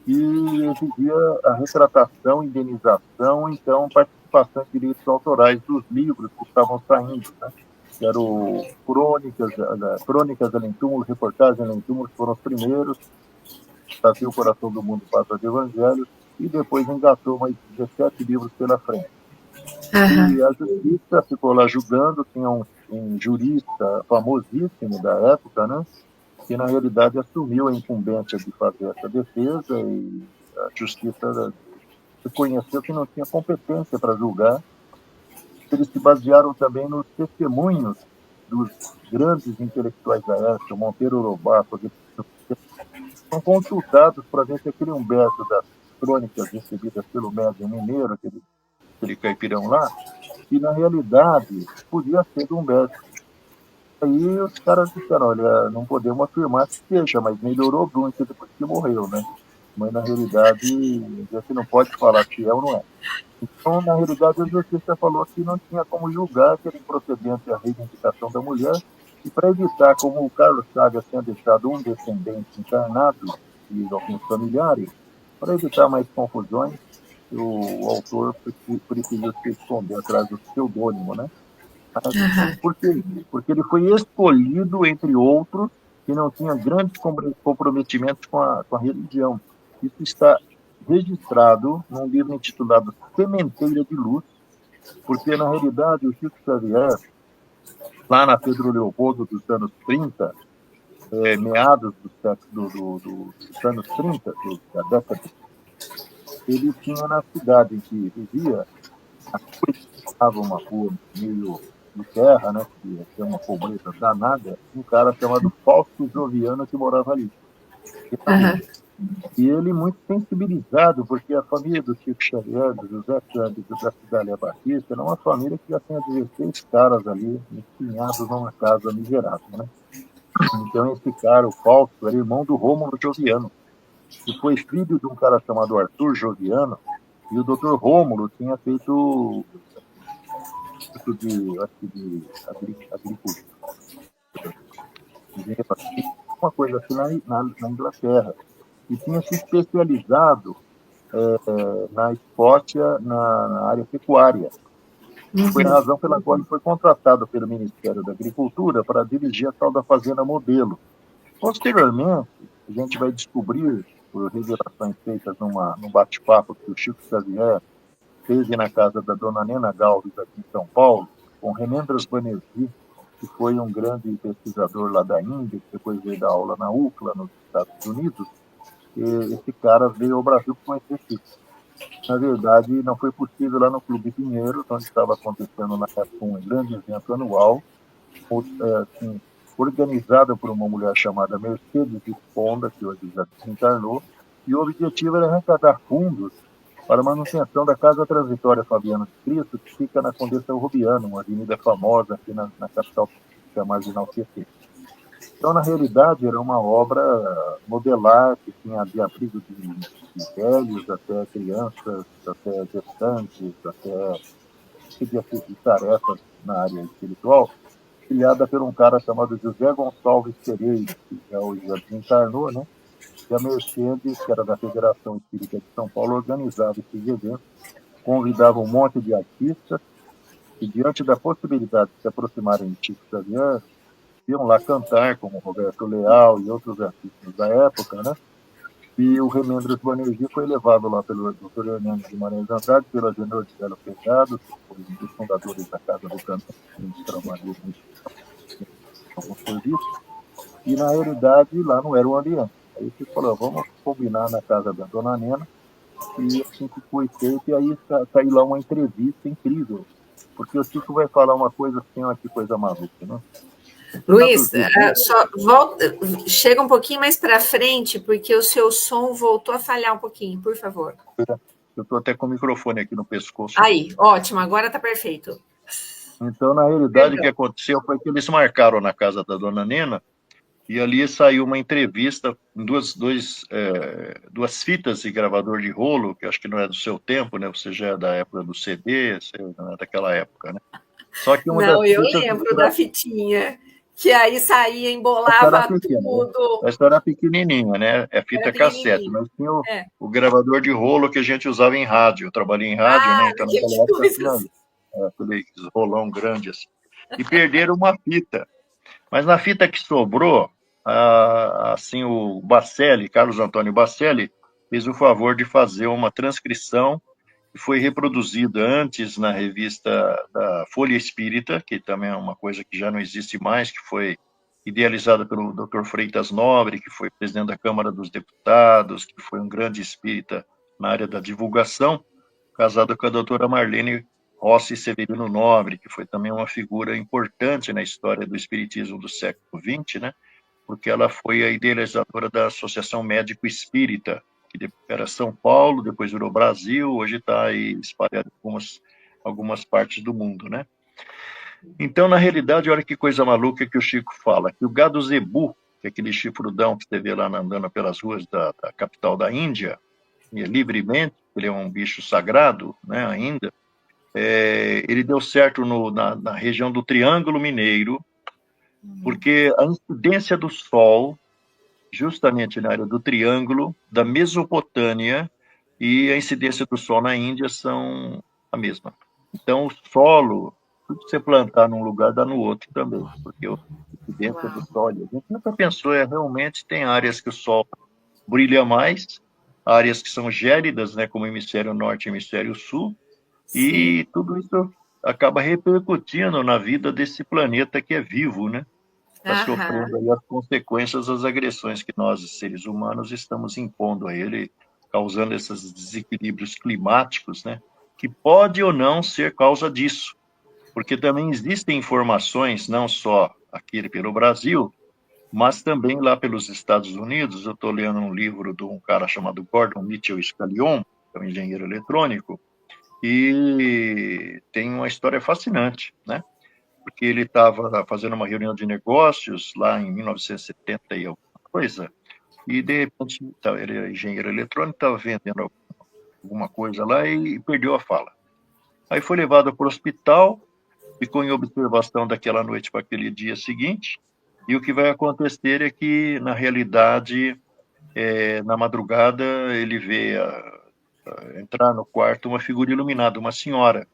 que exigia a retratação, indenização, então participação de direitos autorais dos livros que estavam saindo, né? Que eram Crônicas Além Túmulo, Reportagens Além Túmulo, que foram os primeiros, Trazer o Coração do Mundo para o Evangelho, e depois engatou mais 17 livros pela frente. E a justiça ficou lá julgando, tinha um jurista famosíssimo da época, né, que na realidade assumiu a incumbência de fazer essa defesa, e a justiça reconheceu que não tinha competência para julgar. Eles se basearam também nos testemunhos dos grandes intelectuais da época, Monteiro Lobato, são consultados para ver se aquele Humberto das crônicas recebidas pelo médium mineiro, aquele caipirão lá, que na realidade podia ser do Humberto. Aí os caras disseram, olha, não podemos afirmar que seja, mas melhorou muito depois que morreu, né? Mas na realidade, você não pode falar se é ou não é. Então, na realidade, a justiça falou que não tinha como julgar que era improcedente a reivindicação da mulher, e para evitar, como o Carlos Chagas tinha deixado um descendente encarnado e alguns familiares, para evitar mais confusões, o autor preferiu se esconder atrás do pseudônimo, né? Por quê? Porque ele foi escolhido, entre outros, que não tinha grandes comprometimentos com a religião. Isso está registrado num livro intitulado Sementeira de Luz, porque, na realidade, o Chico Xavier, lá na Pedro Leopoldo dos anos 30, meados dos anos 30, da década, ele tinha na cidade em que vivia, estava uma rua meio de terra, né, que tinha uma pobreza danada, um cara chamado Fausto Joviano que morava ali. E ele muito sensibilizado, porque a família do Chico Xavier, do José Cândido, da Cidália Batista, era uma família que já tinha 16 caras ali, empenhados numa casa miserável, né? Então esse cara, o Fausto, era irmão do Rômulo Joviano, que foi filho de um cara chamado Arthur Joviano, e o doutor Rômulo tinha feito de agricultura, uma coisa assim na Inglaterra, e tinha se especializado na Escócia, na área pecuária. Foi a razão pela qual ele foi contratado pelo Ministério da Agricultura para dirigir a tal da Fazenda Modelo. Posteriormente, a gente vai descobrir, por revelações feitas num bate-papo que o Chico Xavier fez na casa da dona Nena Galves, aqui em São Paulo, com Remendras Banerjee, que foi um grande pesquisador lá da Índia, que depois veio dar aula na UCLA, nos Estados Unidos. E esse cara veio ao Brasil para conhecer Chico. Na verdade, não foi possível lá no Clube Pinheiros, onde estava acontecendo na época um grande evento anual, assim, organizado por uma mulher chamada Mercedes Esponda, que hoje já se encarnou, e o objetivo era arrecadar fundos para a manutenção da Casa Transitória Fabiano de Cristo, que fica na Condessa Rubiano, uma avenida famosa aqui na capital, que é a Marginal Tietê. Então, na realidade, era uma obra modelar, que tinha de abrigo de velhos, até crianças, até gestantes, até de tarefas na área espiritual, criada por um cara chamado José Gonçalves Pereira, que já hoje já encarnou, né? E a Mercedes, que era da Federação Espírita de São Paulo, organizava esses eventos, convidava um monte de artistas, e diante da possibilidade de se aproximarem de Chico Xavier, iam lá cantar, como Roberto Leal e outros artistas da época, né? E o Remembrances de Boa foi levado lá pelo Dr. Hernando Guimarães Andrade, pela Agenor de Belo Pegado, que foi um dos fundadores da Casa do Canto, que trabalhou com alguns serviços, e na realidade lá não era o ambiente. Aí você falou, vamos combinar na casa da Dona Nena, e assim que foi feito, e aí saiu lá uma entrevista incrível, porque o Chico vai falar uma coisa assim, olha que coisa maluca, né? Luiz, só volta, chega um pouquinho mais para frente, porque o seu som voltou a falhar um pouquinho, por favor. Eu estou até com o microfone aqui no pescoço. Aí, ótimo, agora está perfeito. Então, na realidade, o que aconteceu foi que eles marcaram na casa da Dona Nena, e ali saiu uma entrevista em duas fitas de gravador de rolo, que acho que não é do seu tempo, né? Você já é da época do CD, você não é daquela época, né? Só que não, eu lembro da fitinha, que aí saía, embolava tudo. Essa era pequenininha, né? É fita cassete, mas tinha o gravador de rolo que a gente usava em rádio. Eu trabalhei em rádio, né? Então, naquela época, aquele rolão grande assim. E perderam uma fita. Mas na fita que sobrou, assim, o Bacelli, Carlos Antônio Bacelli, fez o favor de fazer uma transcrição que foi reproduzida antes na revista da Folha Espírita, que também é uma coisa que já não existe mais, que foi idealizada pelo Dr. Freitas Nobre, que foi presidente da Câmara dos Deputados, que foi um grande espírita na área da divulgação, casado com a doutora Marlene Rossi Severino Nobre, que foi também uma figura importante na história do espiritismo do século XX, né? Porque ela foi a idealizadora da Associação Médico Espírita, que era São Paulo, depois virou Brasil, hoje está aí espalhado em algumas partes do mundo, né? Então, na realidade, olha que coisa maluca que o Chico fala, que o gado zebu, que é aquele chifrudão que você vê lá andando pelas ruas da capital da Índia, livremente, ele é um bicho sagrado, né, ainda, ele deu certo na região do Triângulo Mineiro, porque a incidência do Sol, justamente na área do Triângulo, da Mesopotâmia, e a incidência do Sol na Índia são a mesma. Então, o solo, tudo que você plantar num lugar dá no outro também, porque a incidência do Sol, a gente nunca pensou, realmente tem áreas que o Sol brilha mais, áreas que são gélidas, né, como o hemisfério norte e o hemisfério sul, e tudo isso acaba repercutindo na vida desse planeta que é vivo, né? Está sofrendo aí as consequências das agressões que nós, seres humanos, estamos impondo a ele, causando esses desequilíbrios climáticos, né? Que pode ou não ser causa disso, porque também existem informações, não só aqui pelo Brasil, mas também lá pelos Estados Unidos. Eu estou lendo um livro de um cara chamado Gordon Mitchell Scallion, que é um engenheiro eletrônico, e tem uma história fascinante, né? Porque ele estava fazendo uma reunião de negócios lá em 1970 e alguma coisa, e de repente ele é engenheiro eletrônico, estava vendendo alguma coisa lá e perdeu a fala. Aí foi levado para o hospital, ficou em observação daquela noite para aquele dia seguinte, e o que vai acontecer é que, na realidade, na madrugada, ele vê entrar no quarto uma figura iluminada, uma senhora.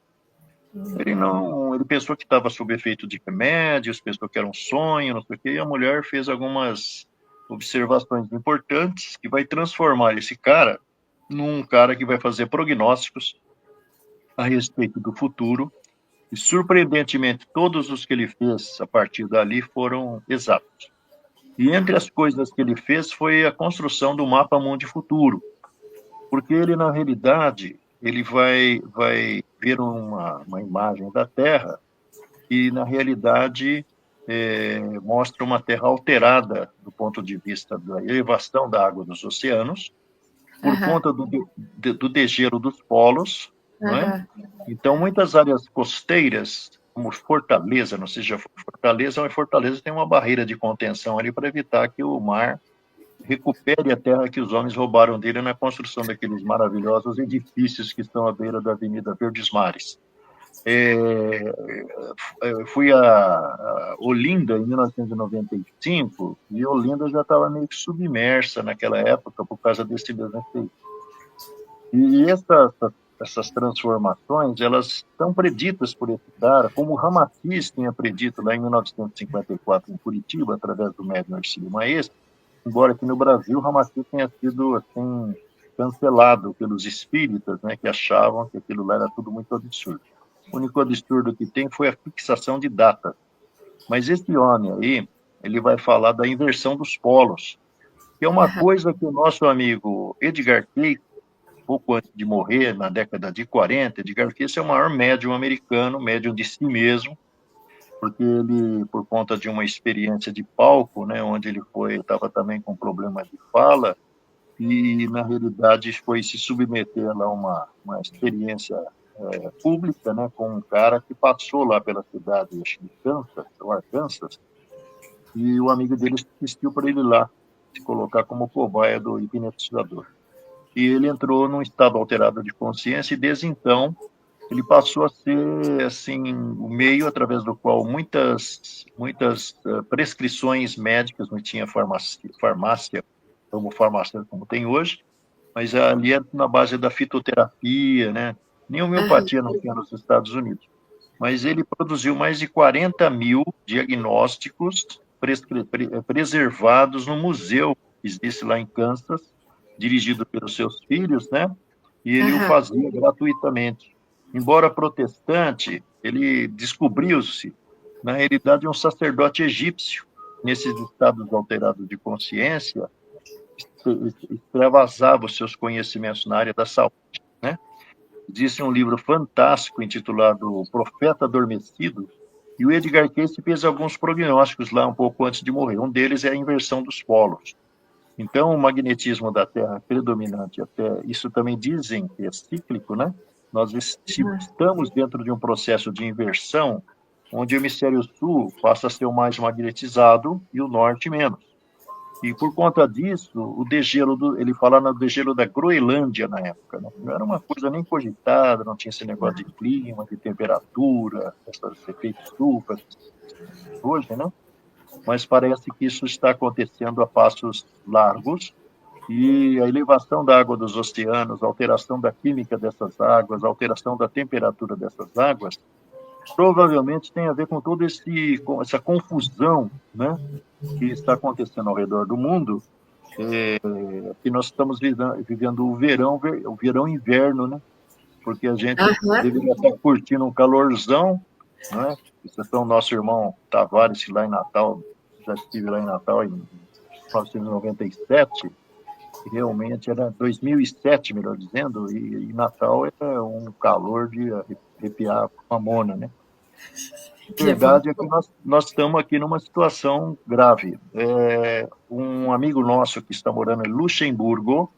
Ele pensou que estava sob efeito de remédios, pensou que era um sonho, não sei o quê, e a mulher fez algumas observações importantes que vai transformar esse cara num cara que vai fazer prognósticos a respeito do futuro, e surpreendentemente todos os que ele fez a partir dali foram exatos. E entre as coisas que ele fez foi a construção do mapa mundi futuro, porque ele, na realidade, ele vai ver uma imagem da Terra e, na realidade, mostra uma Terra alterada do ponto de vista da elevação da água dos oceanos, por conta do degelo dos polos, não é? Então, muitas áreas costeiras, como Fortaleza, não sei se já foi Fortaleza, mas Fortaleza tem uma barreira de contenção ali para evitar que o mar recupere a terra que os homens roubaram dele na construção daqueles maravilhosos edifícios que estão à beira da Avenida Verdes Mares. Eu fui a Olinda em 1995 e Olinda já estava meio que submersa naquela época por causa desse mesmo efeito. E essas transformações, elas estão preditas por esse cara, como o Ramatiz tinha predito lá em 1954 em Curitiba, através do médium Ercílio Maestro, embora aqui no Brasil o Ramatiz tenha sido assim, cancelado pelos espíritas, né, que achavam que aquilo lá era tudo muito absurdo. O único absurdo que tem foi a fixação de data. Mas esse homem aí, ele vai falar da inversão dos polos, que é uma coisa que o nosso amigo Edgar Cayce, pouco antes de morrer, na década de 40, Edgar Cayce é o maior médium americano, médium de si mesmo, porque ele, por conta de uma experiência de palco, né, onde ele estava também com problema de fala, e na realidade foi se submeter a uma experiência pública, né, com um cara que passou lá pela cidade acho, de Kansas, ou Arkansas, e o amigo dele insistiu para ele lá se colocar como cobaia do hipnotizador. E ele entrou num estado alterado de consciência e desde então ele passou a ser assim o meio através do qual muitas prescrições médicas, não tinha farmácia como tem hoje, mas ali é na base da fitoterapia, né? Nem homeopatia não tinha nos Estados Unidos. Mas ele produziu mais de 40 mil diagnósticos preservados no museu que existe lá em Kansas, dirigido pelos seus filhos, né? E ele o fazia gratuitamente. Embora protestante, ele descobriu-se, na realidade, um sacerdote egípcio, nesses estados alterados de consciência, extravasava os seus conhecimentos na área da saúde, né? Existe um livro fantástico intitulado O Profeta Adormecido, e o Edgar Cayce fez alguns prognósticos lá um pouco antes de morrer. Um deles é a inversão dos polos. Então, o magnetismo da Terra predominante, até isso também dizem que é cíclico, né? Nós estamos dentro de um processo de inversão, onde o hemisfério sul passa a ser o mais magnetizado e o norte menos. E por conta disso, o degelo, ele fala no degelo da Groenlândia na época, né? Não era uma coisa nem cogitada, não tinha esse negócio de clima, de temperatura, esses efeitos estufa, hoje, né? Mas parece que isso está acontecendo a passos largos, e a elevação da água dos oceanos, a alteração da química dessas águas, a alteração da temperatura dessas águas, provavelmente tem a ver com toda essa confusão, né, que está acontecendo ao redor do mundo, que nós estamos vivendo o verão-inverno, né, porque a gente deveria estar curtindo um calorzão, né, exceção o nosso irmão Tavares, lá em Natal, já estive lá em Natal em 1997, realmente era 2007, melhor dizendo, e Natal é um calor de arrepiar a mamona, né? A verdade é que nós estamos aqui numa situação grave. Um amigo nosso que está morando em Luxemburgo,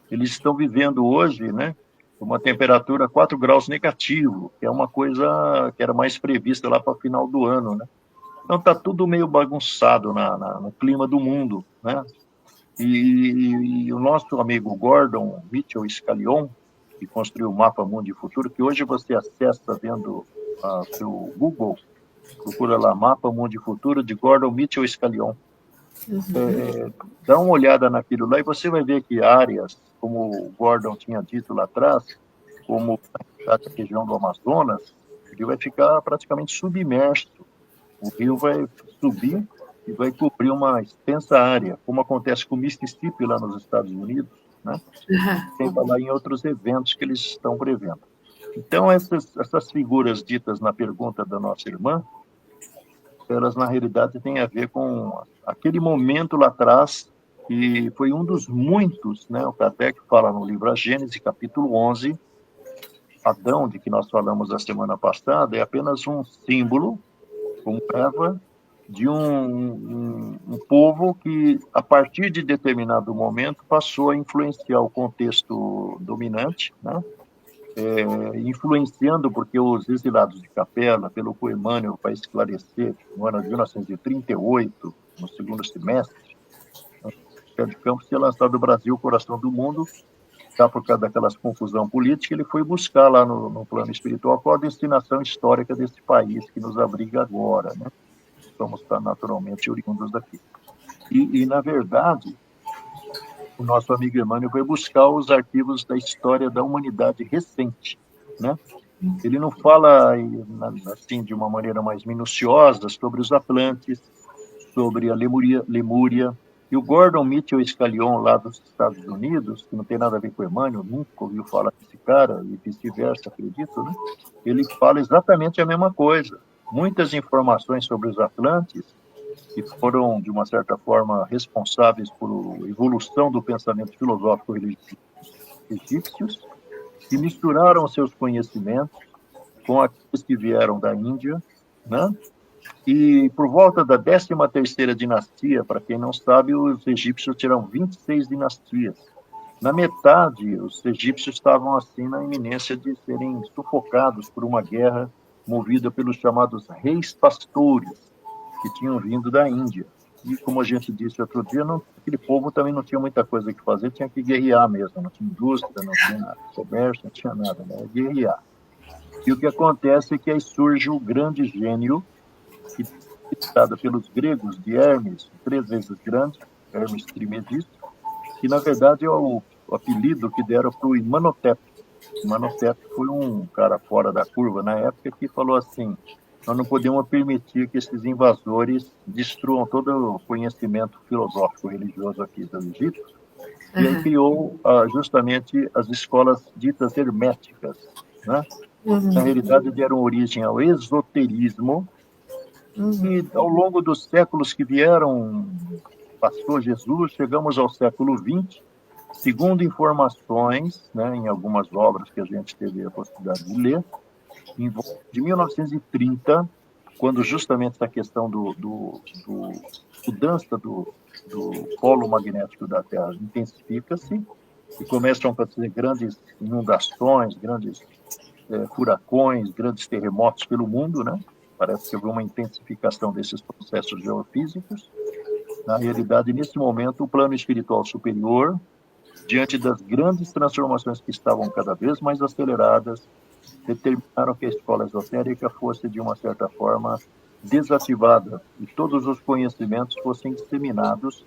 eles estão vivendo hoje, né, uma temperatura 4 graus negativo, que é uma coisa que era mais prevista lá para o final do ano, né? Então está tudo meio bagunçado no clima do mundo, né? E o nosso amigo Gordon Mitchell Scallion, que construiu o Mapa Mundi Futuro, que hoje você acessa vendo pelo Google, procura lá Mapa Mundi Futuro de Gordon Mitchell Scallion. Dá uma olhada naquilo lá e você vai ver que áreas, como o Gordon tinha dito lá atrás, como a região do Amazonas, ele vai ficar praticamente submerso. O rio vai subir e vai cobrir uma extensa área, como acontece com o Mississippi lá nos Estados Unidos, né? Sem falar em outros eventos que eles estão prevendo. Então, essas figuras ditas na pergunta da nossa irmã, elas, na realidade, têm a ver com aquele momento lá atrás, que foi um dos muitos, né? O Kardec fala no livro A Gênese, capítulo 11, Adão, de que nós falamos a semana passada, é apenas um símbolo, como Eva, de um povo que, a partir de determinado momento, passou a influenciar o contexto dominante, né? Influenciando, porque os exilados de Capela, pelo que o Emmanuel vai esclarecer, no ano de 1938, no segundo semestre, de Campos tinha lançado o Brasil, o Coração do Mundo, já por causa daquelas confusão política, ele foi buscar lá no plano espiritual qual a destinação histórica desse país que nos abriga agora, né? Somos naturalmente oriundos daqui. E, na verdade, o nosso amigo Emmanuel foi buscar os arquivos da história da humanidade recente, né? Ele não fala assim de uma maneira mais minuciosa sobre os Atlantes, sobre a Lemúria. E o Gordon Mitchell Scallion, lá dos Estados Unidos, que não tem nada a ver com o Emmanuel, nunca ouviu falar desse cara, e vice-versa, acredito, né? Ele fala exatamente a mesma coisa. Muitas informações sobre os Atlantes, que foram, de uma certa forma, responsáveis por evolução do pensamento filosófico religioso egípcios, que misturaram seus conhecimentos com aqueles que vieram da Índia, né? E por volta da 13ª dinastia, para quem não sabe, os egípcios tiveram 26 dinastias. Na metade, os egípcios estavam assim na iminência de serem sufocados por uma guerra movida pelos chamados reis pastores, que tinham vindo da Índia. E como a gente disse outro dia, aquele povo também não tinha muita coisa que fazer, tinha que guerrear mesmo, não tinha indústria, não tinha comércio, não tinha nada, né? Guerrear. E o que acontece é que aí surge o grande gênio, que é citado pelos gregos de Hermes, 3 vezes grande, Hermes Trismegisto, que na verdade é o apelido que deram para o Imhotep. Imhotep foi um cara fora da curva na época que falou assim: nós não podemos permitir que esses invasores destruam todo o conhecimento filosófico religioso aqui do Egito. E aí criou justamente as escolas ditas herméticas, né? Na realidade, deram origem ao esoterismo. E ao longo dos séculos que vieram, passou Jesus, chegamos ao século XX, segundo informações, né, em algumas obras que a gente teve a possibilidade de ler, em volta de 1930, quando justamente essa questão do mudança do polo magnético da Terra intensifica-se e começam a acontecer grandes inundações, grandes furacões, grandes terremotos pelo mundo, né? Parece que houve uma intensificação desses processos geofísicos. Na realidade, nesse momento, o plano espiritual superior, diante das grandes transformações que estavam cada vez mais aceleradas, determinaram que a escola esotérica fosse, de uma certa forma, desativada e todos os conhecimentos fossem disseminados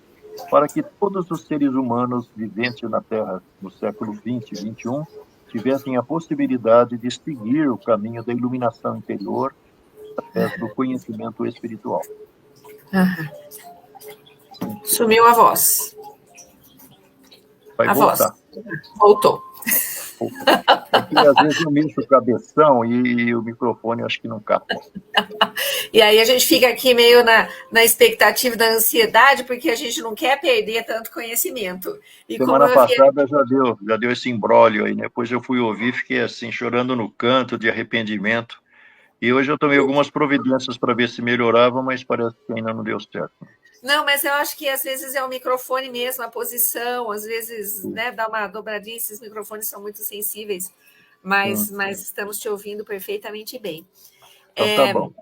para que todos os seres humanos viventes na Terra no século XX e XXI tivessem a possibilidade de seguir o caminho da iluminação interior através do conhecimento espiritual. Sumiu a voz. Vai a voltar. Voz. Voltou. Porque às vezes eu mexo o cabeção e o microfone acho que não capta. E aí a gente fica aqui meio na expectativa da ansiedade, porque a gente não quer perder tanto conhecimento. E semana passada já deu esse imbróglio aí, né? Depois eu fui ouvir, fiquei assim, chorando no canto de arrependimento. E hoje eu tomei algumas providências para ver se melhorava, mas parece que ainda não deu certo. Não, mas eu acho que às vezes é o microfone mesmo, a posição, às vezes, né, dá uma dobradinha, esses microfones são muito sensíveis, mas estamos te ouvindo perfeitamente bem. Então tá bom.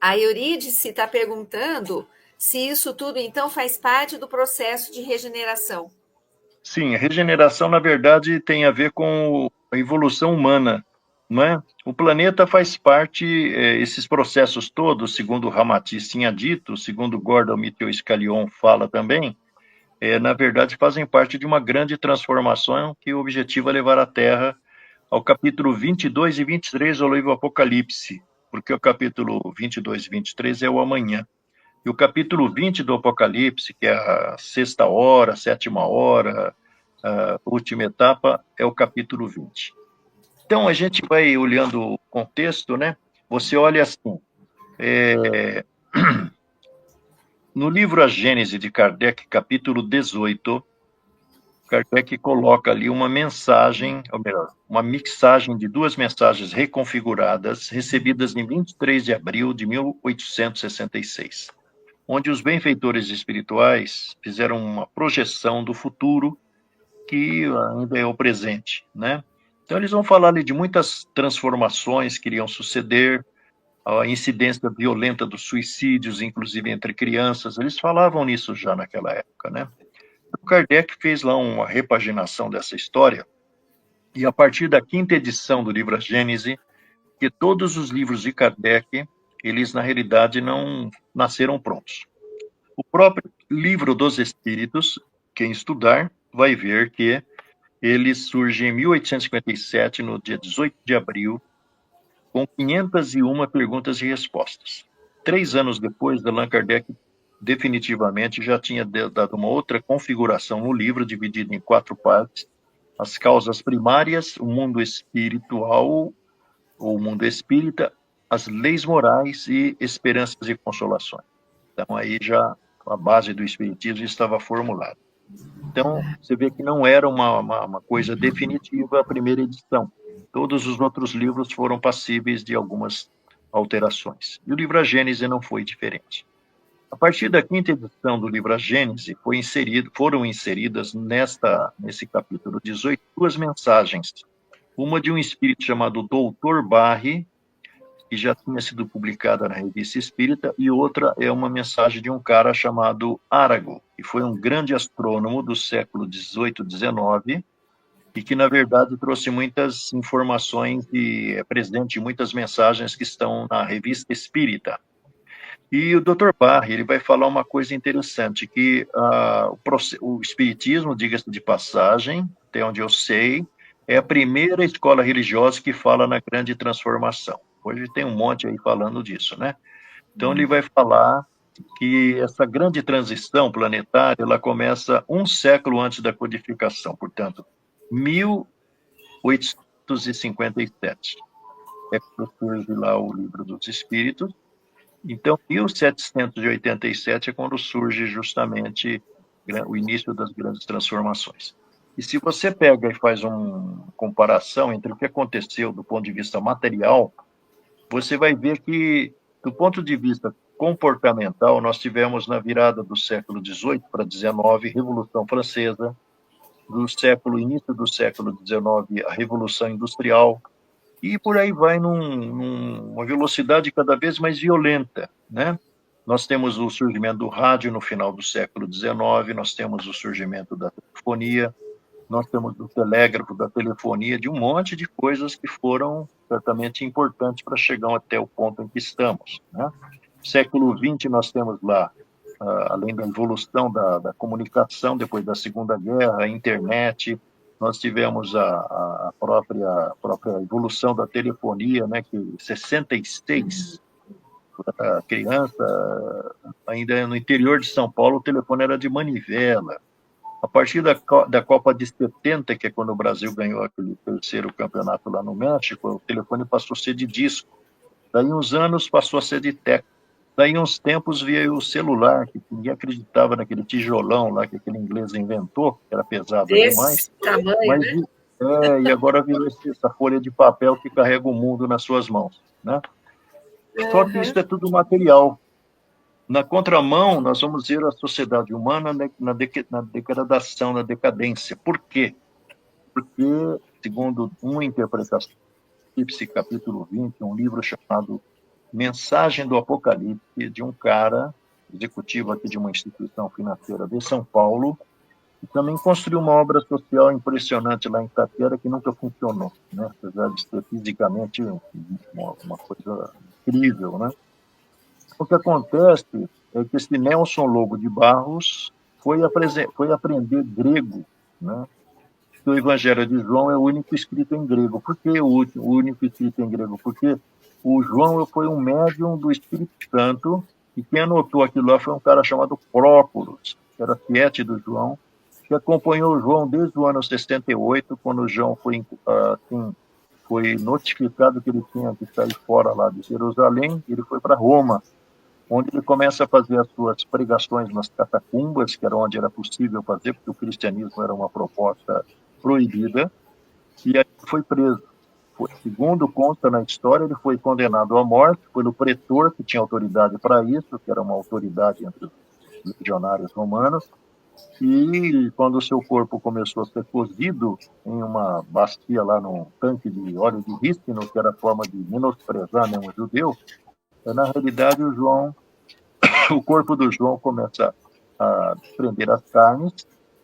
A Eurídice está perguntando se isso tudo, então, faz parte do processo de regeneração. Sim, a regeneração, na verdade, tem a ver com a evolução humana, não é? O planeta faz parte, esses processos todos, segundo o Ramatiz tinha dito, segundo Gordon Mitchell Scallion fala também, na verdade fazem parte de uma grande transformação que o objetivo é levar a Terra ao capítulo 22 e 23 do livro Apocalipse, porque o capítulo 22 e 23 é o amanhã. E o capítulo 20 do Apocalipse, que é a 6ª hora, 7ª hora, a última etapa, é o capítulo 20. Então, a gente vai olhando o contexto, né? Você olha assim, no livro A Gênese de Kardec, capítulo 18, Kardec coloca ali uma mensagem, ou melhor, uma mixagem de 2 mensagens reconfiguradas, recebidas em 23 de abril de 1866, onde os benfeitores espirituais fizeram uma projeção do futuro que ainda é o presente, né? Então, eles vão falar ali de muitas transformações que iriam suceder, a incidência violenta dos suicídios, inclusive entre crianças, eles falavam nisso já naquela época, né? Kardec fez lá uma repaginação dessa história, e a partir da 5ª edição do livro A Gênese, que todos os livros de Kardec, eles na realidade não nasceram prontos. O próprio Livro dos Espíritos, quem estudar, vai ver que ele surge em 1857, no dia 18 de abril, com 501 perguntas e respostas. 3 anos depois, Allan Kardec definitivamente já tinha dado uma outra configuração no livro, dividido em 4 partes: as causas primárias, o mundo espiritual, ou o mundo espírita, as leis morais e esperanças e consolações. Então, aí já a base do espiritismo estava formulada. Então, você vê que não era uma coisa definitiva a primeira edição. Todos os outros livros foram passíveis de algumas alterações. E o livro A Gênese não foi diferente. A partir da 5ª edição do livro A Gênese, foram inseridas nesse capítulo 18 2 mensagens. Uma de um espírito chamado Dr. Barre, que já tinha sido publicada na Revista Espírita, e outra é uma mensagem de um cara chamado Arago, que foi um grande astrônomo do século XVIII, XIX, e que, na verdade, trouxe muitas informações e é presente em muitas mensagens que estão na Revista Espírita. E o Dr. Barre, ele vai falar uma coisa interessante, que o Espiritismo, diga-se de passagem, até onde eu sei, é a primeira escola religiosa que fala na grande transformação. Hoje tem um monte aí falando disso, né? Então, ele vai falar que essa grande transição planetária, ela começa 1 século antes da codificação, portanto, 1857. É que surge lá o Livro dos Espíritos. Então, 1787 é quando surge justamente o início das grandes transformações. E se você pega e faz uma comparação entre o que aconteceu do ponto de vista material, você vai ver que, do ponto de vista comportamental, nós tivemos na virada do século XVIII para XIX, Revolução Francesa, início do século XIX, a Revolução Industrial, e por aí vai numa velocidade cada vez mais violenta, né? Nós temos o surgimento do rádio no final do século XIX, nós temos o surgimento da telefonia, nós temos do telégrafo, da telefonia, de um monte de coisas que foram certamente importantes para chegar até o ponto em que estamos, né? Século XX nós temos lá, além da evolução da comunicação, depois da Segunda Guerra, a internet, nós tivemos a própria evolução da telefonia, né, que em 66, a criança, ainda no interior de São Paulo, o telefone era de manivela. A partir da Copa de 70, que é quando o Brasil ganhou aquele 3º campeonato lá no México, o telefone passou a ser de disco. Daí uns anos passou a ser de tecla. Daí uns tempos veio o celular, que ninguém acreditava naquele tijolão lá que aquele inglês inventou, que era pesado demais. Tamanho, mas, né? e agora virou essa folha de papel que carrega o mundo nas suas mãos, né? Só que isso é tudo material. Na contramão, nós vamos ver a sociedade humana na degradação, na decadência. Por quê? Porque, segundo uma interpretação, capítulo 20, um livro chamado Mensagem do Apocalipse, de um cara, executivo aqui de uma instituição financeira de São Paulo, que também construiu uma obra social impressionante lá em Itaquera, que nunca funcionou, né? Apesar de ser fisicamente uma coisa incrível, né? O que acontece é que esse Nelson Lobo de Barros foi aprender grego, né? O Evangelho de João é o único escrito em grego. Por que o único escrito em grego? Porque o João foi um médium do Espírito Santo, e quem anotou aquilo lá foi um cara chamado Própolis, que era tiete do João, que acompanhou o João desde o ano 68, quando o João foi notificado que ele tinha que sair fora lá de Jerusalém. Ele foi para Roma, onde ele começa a fazer as suas pregações nas catacumbas, que era onde era possível fazer, porque o cristianismo era uma proposta proibida, e aí foi preso. Segundo consta na história, ele foi condenado à morte pelo pretor, que tinha autoridade para isso, que era uma autoridade entre os legionários romanos, e quando o seu corpo começou a ser cozido em uma bacia lá num tanque de óleo de rícino, que era a forma de menosprezar, né, um judeu, na realidade o corpo do João começa a desprender as carnes,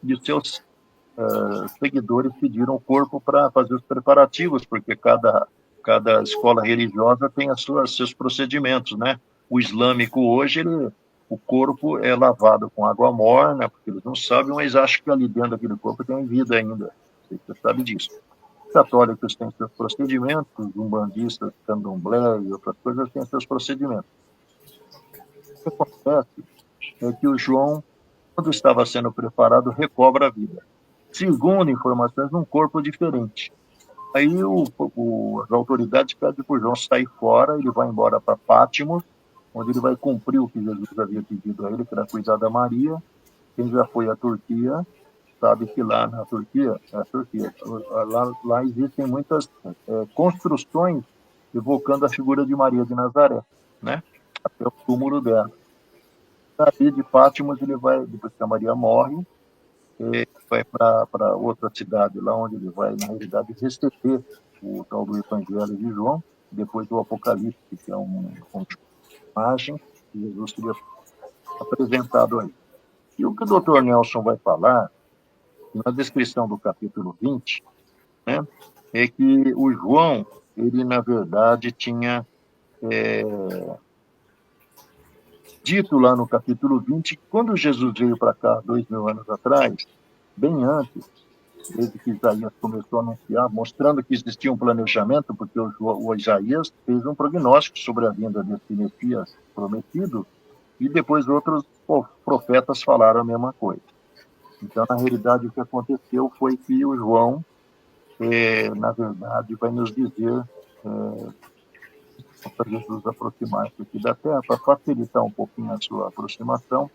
e os seus seguidores pediram o corpo para fazer os preparativos, porque cada escola religiosa tem seus procedimentos, né? O islâmico hoje, o corpo é lavado com água morna, porque eles não sabem, mas acham que ali dentro daquele corpo tem vida ainda. Você sabe disso. Os católicos têm seus procedimentos, os umbandistas, candomblé e outras coisas têm seus procedimentos. O que acontece é que o João, quando estava sendo preparado, recobra a vida. Segundo informações, num corpo diferente. Aí as autoridades pedem para o João sair fora, ele vai embora para Pátimos, onde ele vai cumprir o que Jesus havia pedido a ele, que era cuidar da Maria. Quem já foi à Turquia sabe que lá na Turquia, lá existem muitas construções evocando a figura de Maria de Nazaré, né? Até o túmulo dela. Daí de Pátimos ele vai, depois que a Maria morre, vai para outra cidade, lá onde ele vai, na realidade, receber o tal do Evangelho de João, depois do Apocalipse, que é uma imagem que Jesus teria apresentado aí. E o que o Dr. Nelson vai falar, na descrição do capítulo 20, né, é que o João, ele, na verdade, tinha dito lá no capítulo 20, que quando Jesus veio para cá, 2000 anos atrás, bem antes, desde que Isaías começou a anunciar, mostrando que existia um planejamento, porque o Isaías fez um prognóstico sobre a vinda desse Messias prometido, e depois outros profetas falaram a mesma coisa. Então, na realidade, o que aconteceu foi que o João, na verdade, vai nos dizer, para Jesus aproximar-se aqui da Terra, para facilitar um pouquinho a sua aproximação,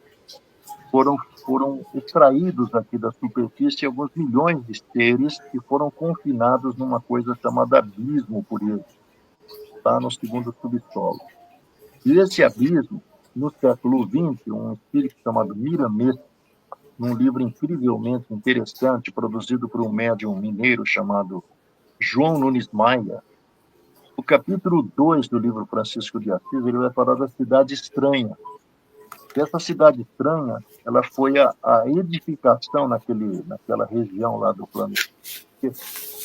foram extraídos aqui da superfície alguns milhões de seres que foram confinados numa coisa chamada abismo por eles, tá? No segundo subsolo. E esse abismo, no século XX, um espírito chamado Miramês, num livro incrivelmente interessante, produzido por um médium mineiro chamado João Nunes Maia, o capítulo 2 do livro Francisco de Assis, ele vai falar da cidade estranha. E essa cidade estranha, ela foi a edificação naquela região lá do planeta.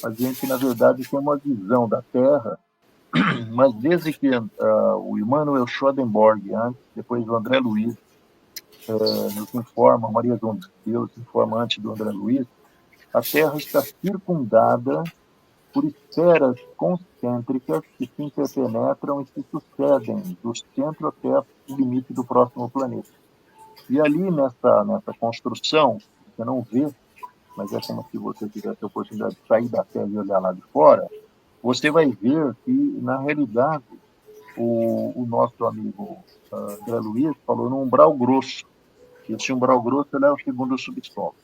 A gente, na verdade, tem uma visão da Terra, mas desde que o Immanuel Swedenborg, depois o André Luiz, nos informa, Maria João de Deus, informante do André Luiz, a Terra está circundada por esferas concêntricas que se interpenetram e se sucedem do centro até o limite do próximo planeta. E ali, nessa construção, você não vê, mas é como se você tivesse a oportunidade de sair da Terra e olhar lá de fora, você vai ver que, na realidade, o nosso amigo André Luiz falou no umbral grosso. Esse umbral grosso é o segundo subsolo.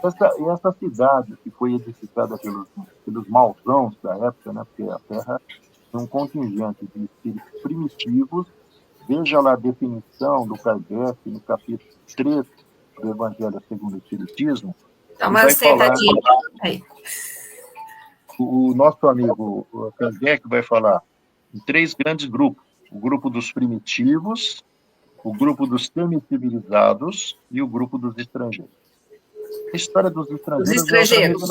Essa cidade que foi edificada pelos mausãos da época, né, porque a Terra é um contingente de espíritos primitivos. Veja lá a definição do Kardec no capítulo 3 do Evangelho segundo o Espiritismo. Toma sentadinho aí. O nosso amigo Kardec vai falar em 3 grandes grupos. O grupo dos primitivos, o grupo dos semi-civilizados e o grupo dos estrangeiros. A história dos estrangeiros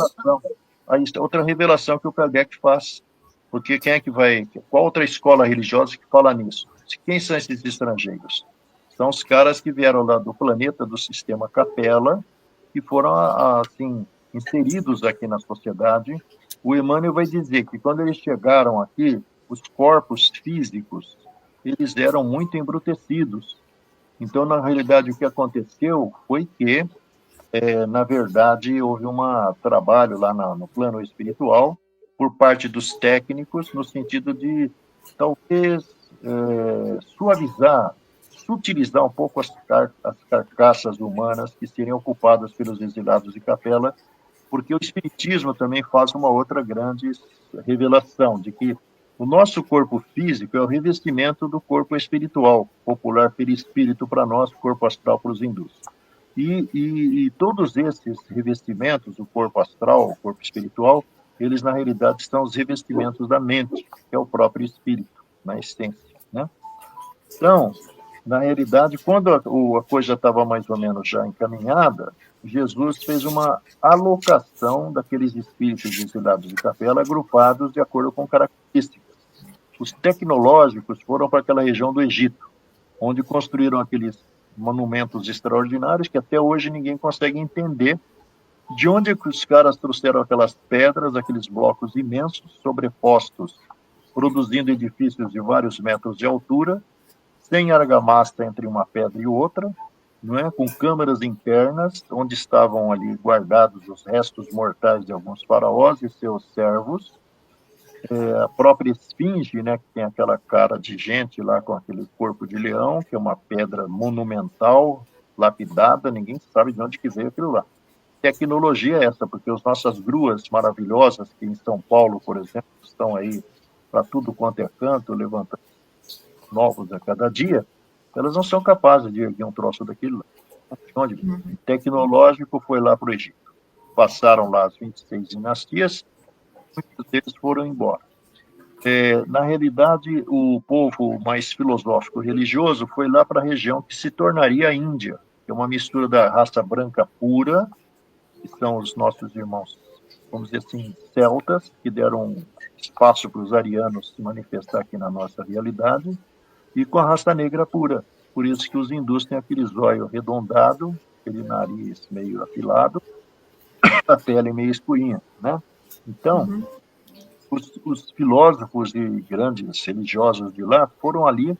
é outra revelação que o Kardec faz. Porque quem é que vai... Qual outra escola religiosa que fala nisso? Quem são esses estrangeiros? São os caras que vieram lá do planeta, do sistema Capela, que foram, assim, inseridos aqui na sociedade. O Emmanuel vai dizer que quando eles chegaram aqui, os corpos físicos, eles eram muito embrutecidos. Então, na realidade, o que aconteceu foi que, na verdade, houve um trabalho lá no plano espiritual por parte dos técnicos, no sentido de, talvez, sutilizar um pouco as carcaças humanas que seriam ocupadas pelos exilados de Capela, porque o Espiritismo também faz uma outra grande revelação, de que o nosso corpo físico é o revestimento do corpo espiritual, popular perispírito para nós, corpo astral para os hindus. E todos esses revestimentos, o corpo astral, o corpo espiritual, eles na realidade são os revestimentos da mente, que é o próprio espírito, na essência, né? Então, Na realidade, quando a coisa estava mais ou menos já encaminhada, Jesus fez uma alocação daqueles espíritos exilados de capela, agrupados de acordo com características. Os tecnológicos foram para aquela região do Egito, onde construíram aqueles monumentos extraordinários que até hoje ninguém consegue entender de onde que os caras trouxeram aquelas pedras, aqueles blocos imensos, sobrepostos, produzindo edifícios de vários metros de altura, sem argamassa entre uma pedra e outra, não é? Com câmaras internas, onde estavam ali guardados os restos mortais de alguns faraós e seus servos, a própria esfinge, né, que tem aquela cara de gente lá com aquele corpo de leão, que é uma pedra monumental, lapidada, ninguém sabe de onde que veio aquilo lá. Tecnologia é essa, porque as nossas gruas maravilhosas, que em São Paulo, por exemplo, estão aí para tudo quanto é canto, levantando novos a cada dia, elas não são capazes de erguer um troço daquilo lá. Onde? Tecnológico foi lá para o Egito. Passaram lá as 26 dinastias, muitos deles foram embora. Na realidade, o povo mais filosófico religioso foi lá para a região que se tornaria a Índia, que é uma mistura da raça branca pura, que são os nossos irmãos, vamos dizer assim, celtas, que deram espaço para os arianos se manifestar aqui na nossa realidade, e com a raça negra pura. Por isso que os hindus têm aquele zóio arredondado, aquele nariz meio afilado, a pele meio escurinha, né? Então, os filósofos e grandes religiosos de lá foram ali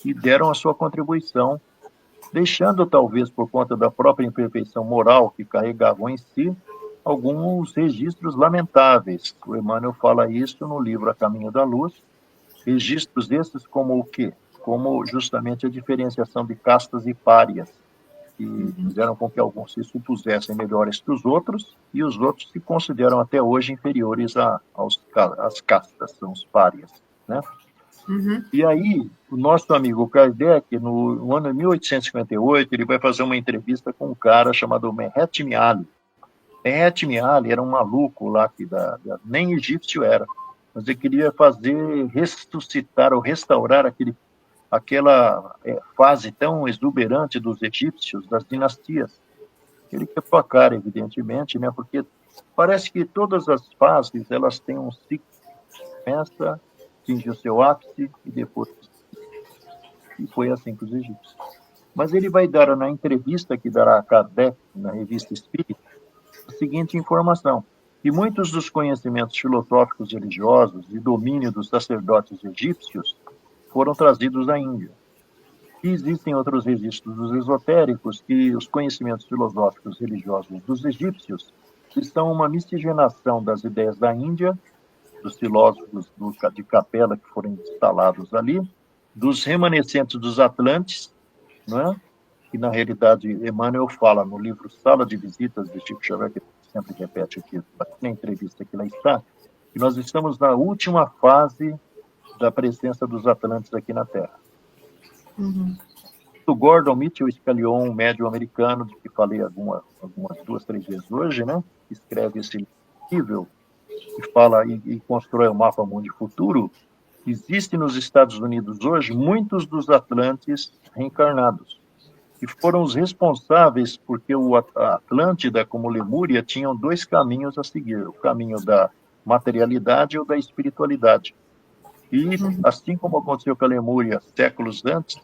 e deram a sua contribuição, deixando, talvez, por conta da própria imperfeição moral que carregavam em si, alguns registros lamentáveis. O Emmanuel fala isso no livro A Caminho da Luz. Registros esses como o quê? Como justamente a diferenciação de castas e párias, que fizeram com que alguns se supusessem melhores que os outros, e os outros se consideram até hoje inferiores às castas, são os párias, né? E aí, o nosso amigo Kardec, no ano de 1858, ele vai fazer uma entrevista com um cara chamado Mehet Ali. Mehet Ali era um maluco lá, que nem egípcio era, mas ele queria ressuscitar ou restaurar aquela fase tão exuberante dos egípcios, das dinastias. Ele quebrou a cara, evidentemente, né, porque parece que todas as fases elas têm um ciclo, começa, atinge o seu ápice e depois... E foi assim com os egípcios. Mas ele vai dar, na entrevista que dará a Kardec, na Revista Espírita, a seguinte informação: que muitos dos conhecimentos filosóficos religiosos e domínio dos sacerdotes egípcios foram trazidos da Índia. E existem outros registros dos esotéricos que os conhecimentos filosóficos religiosos dos egípcios são uma miscigenação das ideias da Índia, dos filósofos de capela que foram instalados ali, dos remanescentes dos Atlantes, não é? Que na realidade Emmanuel fala no livro Sala de Visitas de Chico Xavier, que sempre repete aqui na entrevista que lá está, que nós estamos na última fase da presença dos Atlantes aqui na Terra. O Gordon Mitchell Scallion, um médium americano, de que falei algumas 2, 3 vezes hoje, né? Escreve esse livro que fala e constrói o mapa mundo futuro. Existem nos Estados Unidos hoje muitos dos Atlantes reencarnados, que foram os responsáveis porque a Atlântida, como Lemúria, tinham 2 caminhos a seguir: o caminho da materialidade ou da espiritualidade. E, assim como aconteceu com a Lemúria séculos antes,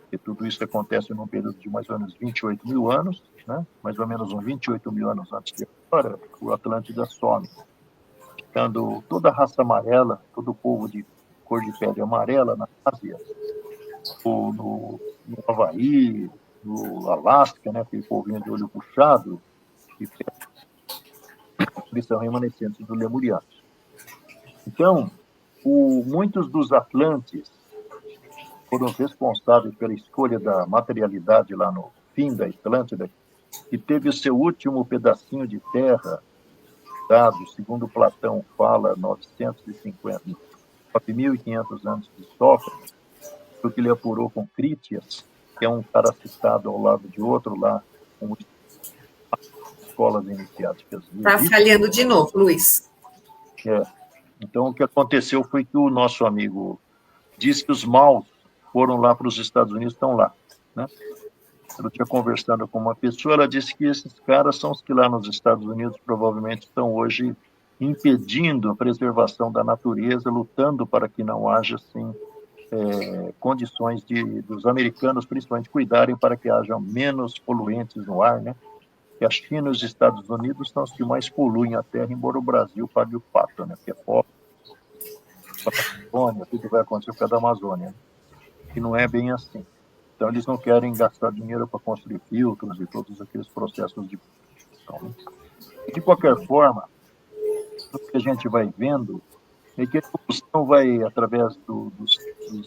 que tudo isso acontece num período de mais ou menos 28 mil anos, né? Mais ou menos uns 28 mil anos antes de agora, o Atlântida some, ficando toda a raça amarela, todo o povo de cor de pele amarela na Ásia, no Havaí, no Alasca, né? Aquele povinho de olho puxado, eles são remanescentes do Lemuriano. Então, muitos dos Atlantes foram responsáveis pela escolha da materialidade lá no fim da Atlântida, que teve o seu último pedacinho de terra dado, segundo Platão fala, 9.500 anos de Sócrates, porque ele apurou com Crítias, que é um cara citado ao lado de outro lá, como escolas iniciáticas. Está falhando de novo, Luiz. Então, o que aconteceu foi que o nosso amigo diz que os maus foram lá para os Estados Unidos, estão lá, né? Eu tinha conversando com uma pessoa, ela disse que esses caras são os que lá nos Estados Unidos provavelmente estão hoje impedindo a preservação da natureza, lutando para que não haja, assim, condições dos americanos, principalmente, cuidarem para que haja menos poluentes no ar, né? Que a China e os Estados Unidos são os que mais poluem a Terra, embora o Brasil pague o pato, né? Porque é pobre, a Amazônia, tudo vai acontecer por causa da Amazônia, né? Que não é bem assim. Então, eles não querem gastar dinheiro para construir filtros e todos aqueles processos de produção, né? De qualquer forma, o que a gente vai vendo é que a evolução vai, através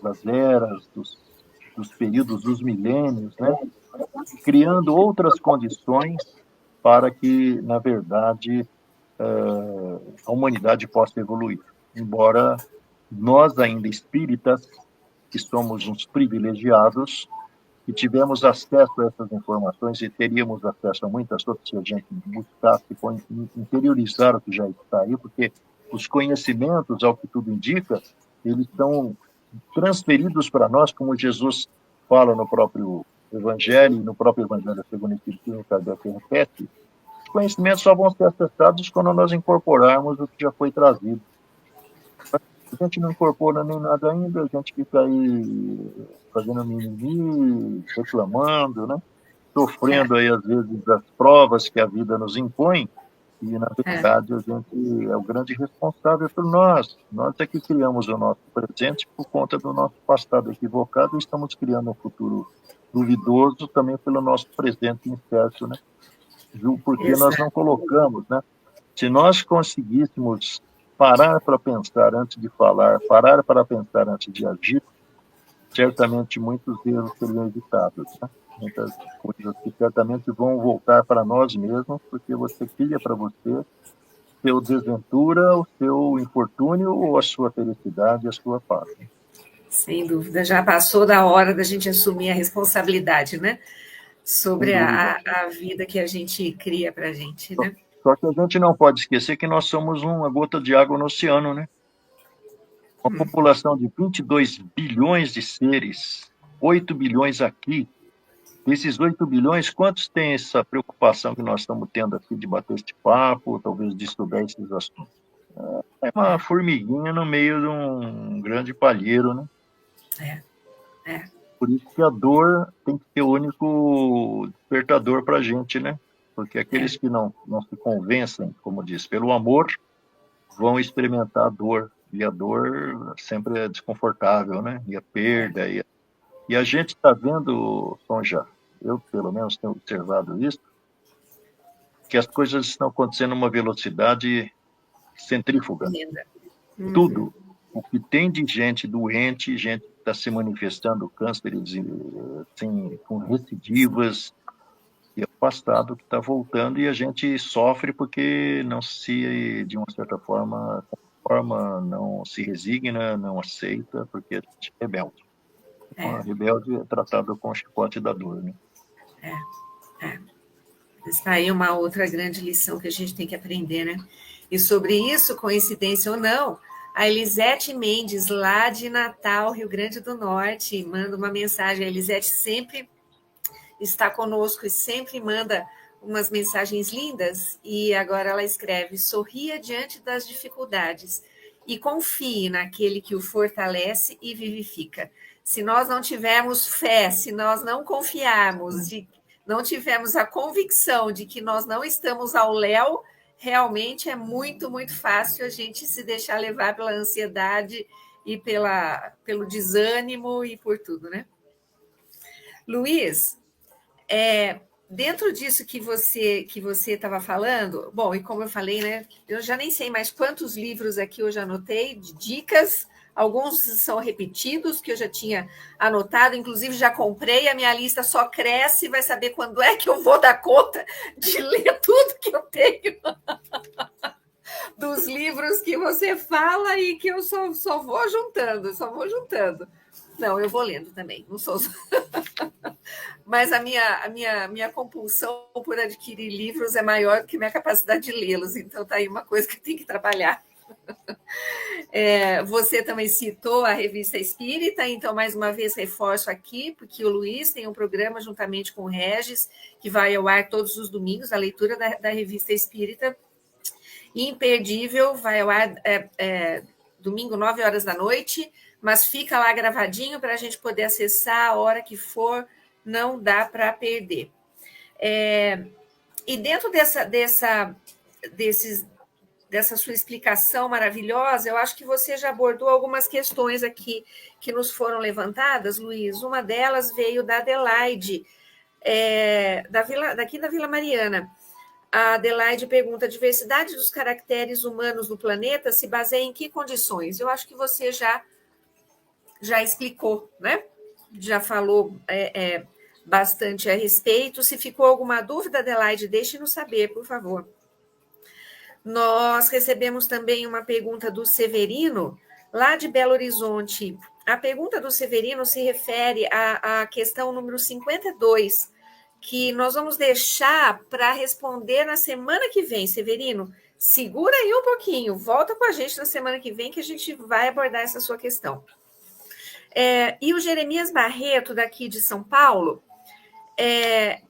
das eras, dos períodos, dos milênios, né? Criando outras condições para que, na verdade, a humanidade possa evoluir. Embora nós, ainda espíritas, que somos uns privilegiados, que tivemos acesso a essas informações e teríamos acesso a muitas outras se a gente buscasse interiorizar o que já está aí, porque os conhecimentos, ao que tudo indica, eles são transferidos para nós, como Jesus fala no próprio Evangelho, no próprio Evangelho segundo o Espiritismo, Kardec repete, os conhecimentos só vão ser acessados quando nós incorporarmos o que já foi trazido. A gente não incorpora nem nada ainda, a gente fica aí fazendo mimimi, reclamando, né? Sofrendo aí, às vezes, as provas que a vida nos impõe, e, na verdade, a gente é o grande responsável por nós. Nós é que criamos o nosso presente por conta do nosso passado equivocado e estamos criando um futuro duvidoso também pelo nosso presente incerto, né? Porque nós não colocamos, né? Se nós conseguíssemos parar para pensar antes de falar, parar para pensar antes de agir, certamente muitos erros seriam evitados, né? Muitas coisas que certamente vão voltar para nós mesmos, porque você cria para você seu desventura, o seu infortúnio ou a sua felicidade, a sua paz. Sem dúvida, já passou da hora da gente assumir a responsabilidade, né? Sobre a vida que a gente cria para a gente, né? Só que a gente não pode esquecer que nós somos uma gota de água no oceano, né? Uma população de 22 bilhões de seres, 8 bilhões aqui. Desses 8 bilhões, quantos têm essa preocupação que nós estamos tendo aqui de bater este papo, talvez de estudar esses assuntos? É uma formiguinha no meio de um grande palheiro, né? Por isso que a dor tem que ser o único despertador para a gente, né? Porque aqueles que não se convencem, como diz, pelo amor, vão experimentar a dor. E a dor sempre é desconfortável, né? E a perda. E a gente está vendo, Sonja, eu pelo menos tenho observado isso, que as coisas estão acontecendo numa velocidade centrífuga. Tudo. O que tem de gente doente, gente que está se manifestando cânceres assim, com recidivas, e é o passado que está voltando e a gente sofre porque não se, de uma certa forma, conforma, não se resigna, não aceita, porque a gente é rebelde. A rebelde é tratado com o chicote da dor, né? Está aí uma outra grande lição que a gente tem que aprender, né? E sobre isso, coincidência ou não, a Elisete Mendes, lá de Natal, Rio Grande do Norte, manda uma mensagem. A Elisete sempre está conosco e sempre manda umas mensagens lindas. E agora ela escreve: sorria diante das dificuldades e confie naquele que o fortalece e vivifica. Se nós não tivermos fé, se nós não confiarmos, não tivermos a convicção de que nós não estamos ao léu, realmente é muito, muito fácil a gente se deixar levar pela ansiedade e pelo desânimo e por tudo, né? Luiz, dentro disso que você estava falando, bom, e como eu falei, né, eu já nem sei mais quantos livros aqui eu já anotei de dicas. Alguns são repetidos, que eu já tinha anotado, inclusive já comprei, a minha lista só cresce, vai saber quando é que eu vou dar conta de ler tudo que eu tenho dos livros que você fala e que eu só vou juntando. Não, eu vou lendo também, não sou só... Mas a minha compulsão por adquirir livros é maior do que minha capacidade de lê-los, então tá aí uma coisa que eu tenho que trabalhar. Você também citou a Revista Espírita, então, mais uma vez, reforço aqui, porque o Luiz tem um programa juntamente com o Regis, que vai ao ar todos os domingos, a leitura da Revista Espírita, imperdível, vai ao ar domingo, 9 horas da noite, mas fica lá gravadinho para a gente poder acessar a hora que for, não dá para perder. E dentro dessa sua explicação maravilhosa, eu acho que você já abordou algumas questões aqui que nos foram levantadas, Luiz. Uma delas veio da Adelaide, daqui da Vila Mariana. A Adelaide pergunta: a diversidade dos caracteres humanos no planeta se baseia em que condições? Eu acho que você já explicou, né? Já falou bastante a respeito. Se ficou alguma dúvida, Adelaide, deixe-nos saber, por favor. Nós recebemos também uma pergunta do Severino, lá de Belo Horizonte. A pergunta do Severino se refere à questão número 52, que nós vamos deixar para responder na semana que vem. Severino, segura aí um pouquinho, volta com a gente na semana que vem, que a gente vai abordar essa sua questão. E o Jeremias Barreto, daqui de São Paulo,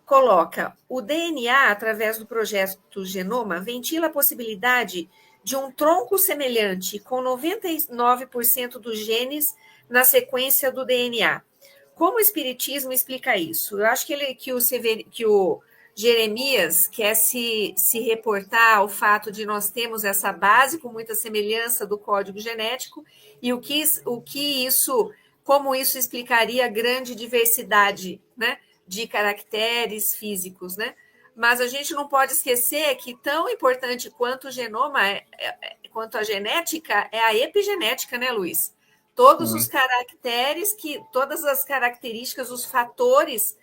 coloca: o DNA, através do projeto Genoma, ventila a possibilidade de um tronco semelhante com 99% dos genes na sequência do DNA. Como o Espiritismo explica isso? Eu acho que o Jeremias quer se reportar ao fato de nós termos essa base com muita semelhança do código genético e como isso explicaria a grande diversidade, né, de caracteres físicos, né? Mas a gente não pode esquecer que tão importante quanto o genoma, quanto a genética, é a epigenética, né, Luiz? Todos os caracteres, todas as características, os fatores,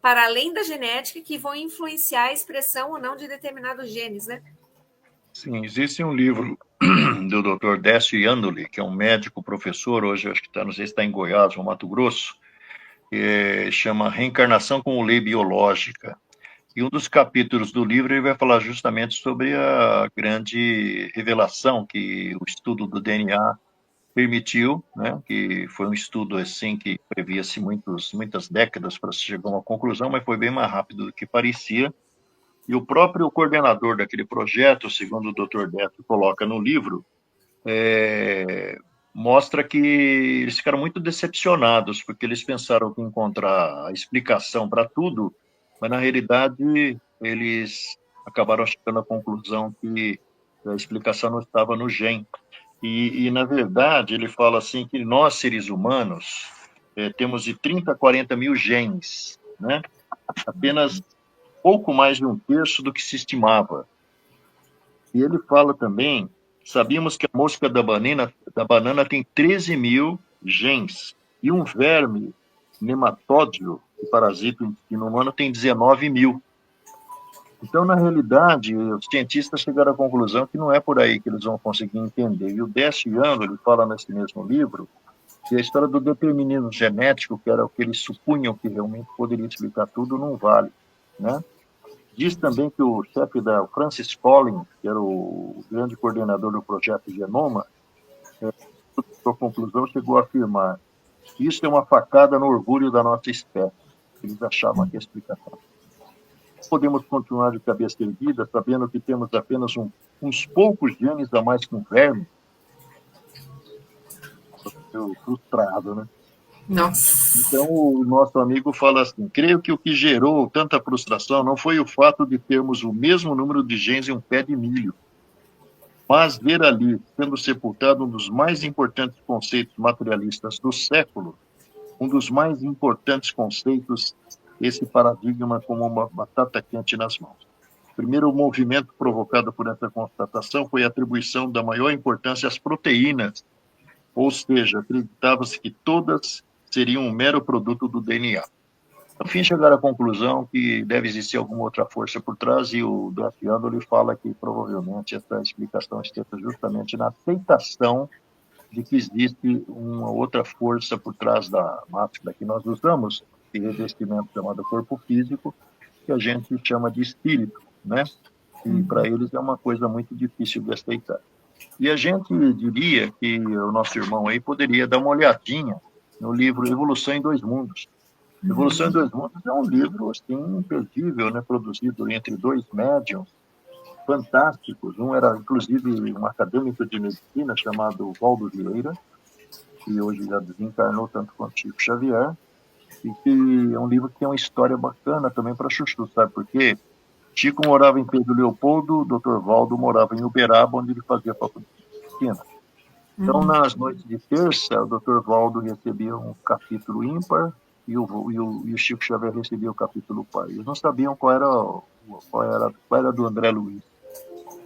para além da genética, que vão influenciar a expressão ou não de determinados genes, né? Sim, existe um livro do Dr. Décio Iandoli, que é um médico professor, hoje acho que não sei se está em Goiás ou Mato Grosso, que chama Reencarnação como Lei Biológica. E um dos capítulos do livro ele vai falar justamente sobre a grande revelação que o estudo do DNA permitiu, né, que foi um estudo assim que previa-se muitas décadas para se chegar a uma conclusão, mas foi bem mais rápido do que parecia. E o próprio coordenador daquele projeto, segundo o Dr. Décio coloca no livro, mostra que eles ficaram muito decepcionados, porque eles pensaram que encontrar a explicação para tudo, mas na realidade eles acabaram chegando à conclusão que a explicação não estava no gene. E, na verdade, ele fala assim que nós, seres humanos, temos de 30 a 40 mil genes, né? Apenas pouco mais de um terço do que se estimava. E ele fala também, sabíamos que a mosca da banana tem 13 mil genes, e um verme nematódio, que parasita o intestino humano, tem 19 mil. Então, na realidade, os cientistas chegaram à conclusão que não é por aí que eles vão conseguir entender. E o Décio Iandoli fala nesse mesmo livro que a história do determinismo genético, que era o que eles supunham que realmente poderia explicar tudo, não vale, né? Diz também que o chefe da Francis Collins, que era o grande coordenador do projeto Genoma, sua conclusão chegou a afirmar que isso é uma facada no orgulho da nossa espécie. Eles achavam que a explicação. Podemos continuar de cabeça erguida, sabendo que temos apenas uns poucos genes a mais que um verme? Estou frustrado, né? Nossa. Então, o nosso amigo fala assim: creio que o que gerou tanta frustração não foi o fato de termos o mesmo número de genes em um pé de milho, mas ver ali, sendo sepultado um dos mais importantes conceitos materialistas do século, um dos mais importantes conceitos, esse paradigma como uma batata quente nas mãos. O primeiro movimento provocado por essa constatação foi a atribuição da maior importância às proteínas, ou seja, acreditava-se que todas seriam um mero produto do DNA. No fim, chegaram à conclusão que deve existir alguma outra força por trás, e o Décio Iandoli fala que provavelmente essa explicação esteja justamente na aceitação de que existe uma outra força por trás da máscara que nós usamos, de revestimento chamado corpo físico, que a gente chama de espírito, né? E para eles é uma coisa muito difícil de aceitar. E a gente diria que o nosso irmão aí poderia dar uma olhadinha no livro Evolução em Dois Mundos. Evolução em Dois Mundos é um livro, assim, imperdível, né? Produzido entre dois médiums fantásticos. Um era, inclusive, um acadêmico de medicina chamado Valdo Vieira, que hoje já desencarnou tanto quanto Chico Xavier, e que é um livro que tem uma história bacana também para Chuchu, sabe por quê? Chico morava em Pedro Leopoldo, o Dr. Valdo morava em Uberaba, onde ele fazia faculdade de medicina. Então, nas noites de terça, o Dr. Valdo recebia um capítulo ímpar e o Chico Xavier recebia o capítulo par. Eles não sabiam qual era do André Luiz.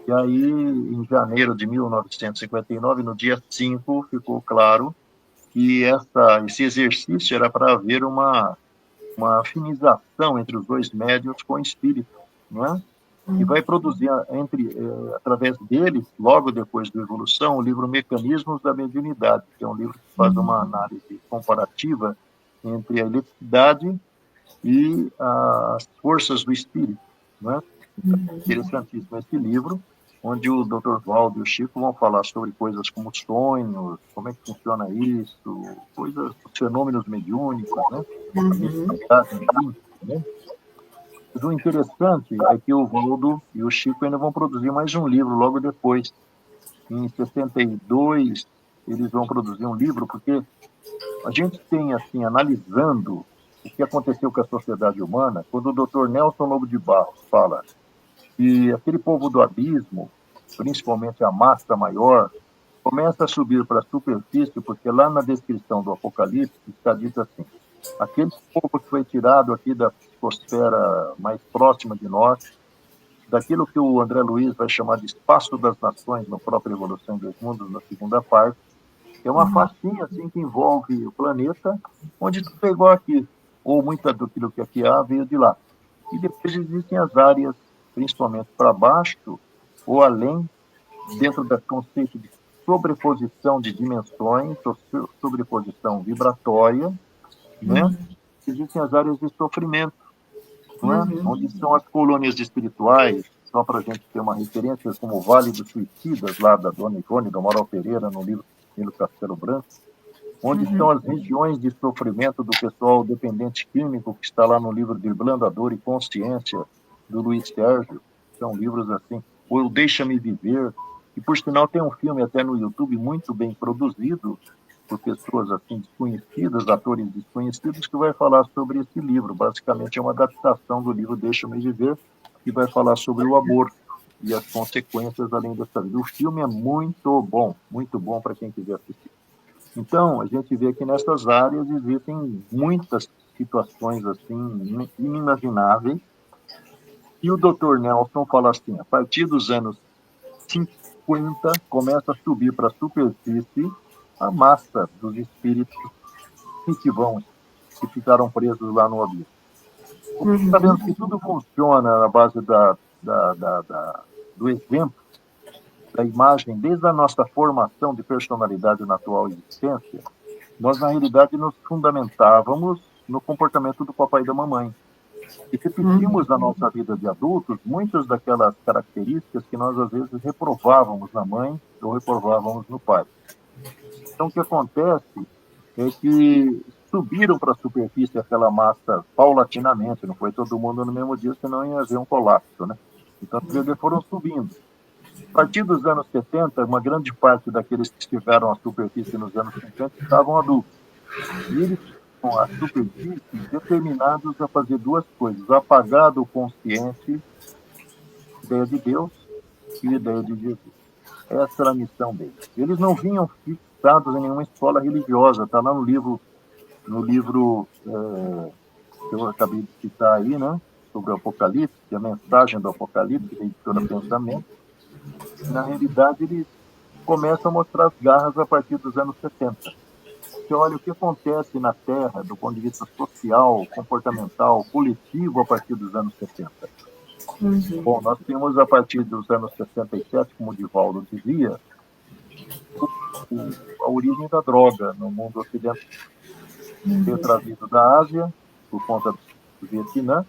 E aí, em janeiro de 1959, no dia 5, ficou claro que esse exercício era para haver uma afinização entre os dois médiuns com o espírito, não é? E vai produzir, através deles, logo depois da Evolução, o livro Mecanismos da Mediunidade, que é um livro que faz uma análise comparativa entre a eletricidade e as forças do espírito, não é? Interessantíssimo esse livro, onde o Dr. Valdo e o Chico vão falar sobre coisas como sonhos, como é que funciona isso, fenômenos mediúnicos, né? Né? Mas o interessante é que o Valdo e o Chico ainda vão produzir mais um livro logo depois. Em 62, eles vão produzir um livro, porque a gente tem, assim, analisando o que aconteceu com a sociedade humana, quando o Dr. Nelson Lobo de Barros fala que aquele povo do abismo, principalmente a massa maior, começa a subir para a superfície, porque lá na descrição do Apocalipse está dito assim: aquele povo que foi tirado aqui da atmosfera mais próxima de nós, daquilo que o André Luiz vai chamar de espaço das nações, no próprio Evolução dos Mundos, na segunda parte, é uma faixinha assim, que envolve o planeta, onde tudo é igual aqui, ou muita daquilo que aqui há veio de lá. E depois existem as áreas, principalmente para baixo, ou além, dentro do conceito de sobreposição de dimensões, ou sobreposição vibratória, né? Existem as áreas de sofrimento, né? Onde são as colônias espirituais, só para a gente ter uma referência, como o Vale dos Suicidas, lá da Dona Ivone, do Amaral Pereira, no livro Pelo Castelo Branco, onde estão as regiões de sofrimento do pessoal dependente químico, que está lá no livro Driblando a Dor e Consciência, do Luiz Sérgio. São livros assim, ou Deixa-me Viver, e por sinal tem um filme até no YouTube muito bem produzido, por pessoas assim desconhecidas, atores desconhecidos, que vai falar sobre esse livro. Basicamente é uma adaptação do livro Deixa-me Viver, que vai falar sobre o aborto e as consequências além dessa vida. O filme é muito bom para quem quiser assistir. Então, a gente vê que nessas áreas existem muitas situações assim inimagináveis. E o Dr. Nelson fala assim: a partir dos anos 50, começa a subir para a superfície a massa dos espíritos que ficaram presos lá no abismo. Sabendo que tudo funciona na base do exemplo, da imagem, desde a nossa formação de personalidade na atual existência, nós, na realidade, nos fundamentávamos no comportamento do papai e da mamãe. E repetimos na nossa vida de adultos muitas daquelas características que nós, às vezes, reprovávamos na mãe ou reprovávamos no pai. Então, o que acontece é que subiram para a superfície aquela massa paulatinamente, não foi todo mundo no mesmo dia, senão ia haver um colapso, né? Então, os bebês foram subindo. A partir dos anos 70, uma grande parte daqueles que estiveram à superfície nos anos 50 estavam adultos. E eles estavam à superfície determinados a fazer duas coisas: apagar do consciente a ideia de Deus e a ideia de Jesus. Essa era a missão deles. Eles não vinham fixados em nenhuma escola religiosa. Está lá no livro que eu acabei de citar aí, né? Sobre o Apocalipse, a mensagem do Apocalipse, da editora Pensamento. Na realidade, eles começam a mostrar as garras a partir dos anos 70. Porque olha o que acontece na Terra, do ponto de vista social, comportamental, coletivo, a partir dos anos 70. Bom, nós temos a partir dos anos 67, como o Divaldo dizia, a origem da droga no mundo ocidental. Veio trazido da Ásia, por conta do Vietnã,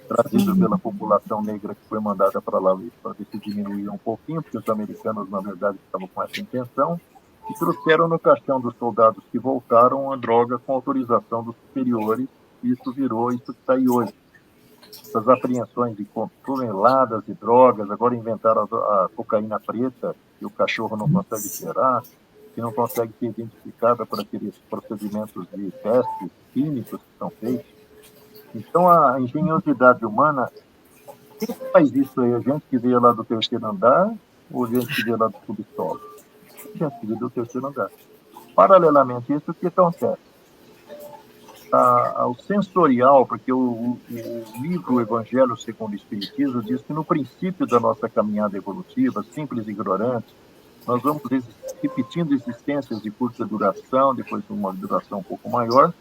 trazido pela população negra que foi mandada para lá para ver se diminuía um pouquinho, porque os americanos, na verdade, estavam com essa intenção, e trouxeram no caixão dos soldados que voltaram a droga com autorização dos superiores, e isso virou isso que está aí hoje. Essas apreensões de toneladas de drogas, agora inventaram a cocaína preta, que o cachorro não consegue cheirar, que não consegue ser identificada por aqueles procedimentos de testes químicos que são feitos. Então, a engenhosidade humana, quem faz isso aí? A gente que veio lá do terceiro andar ou a gente que veio lá do subsolo? A gente que veio do terceiro andar. Paralelamente a isso, o que acontece? O sensorial, porque o livro Evangelho segundo o Espiritismo diz que no princípio da nossa caminhada evolutiva, simples e ignorantes, nós vamos repetindo existências de curta duração, depois de uma duração um pouco maior,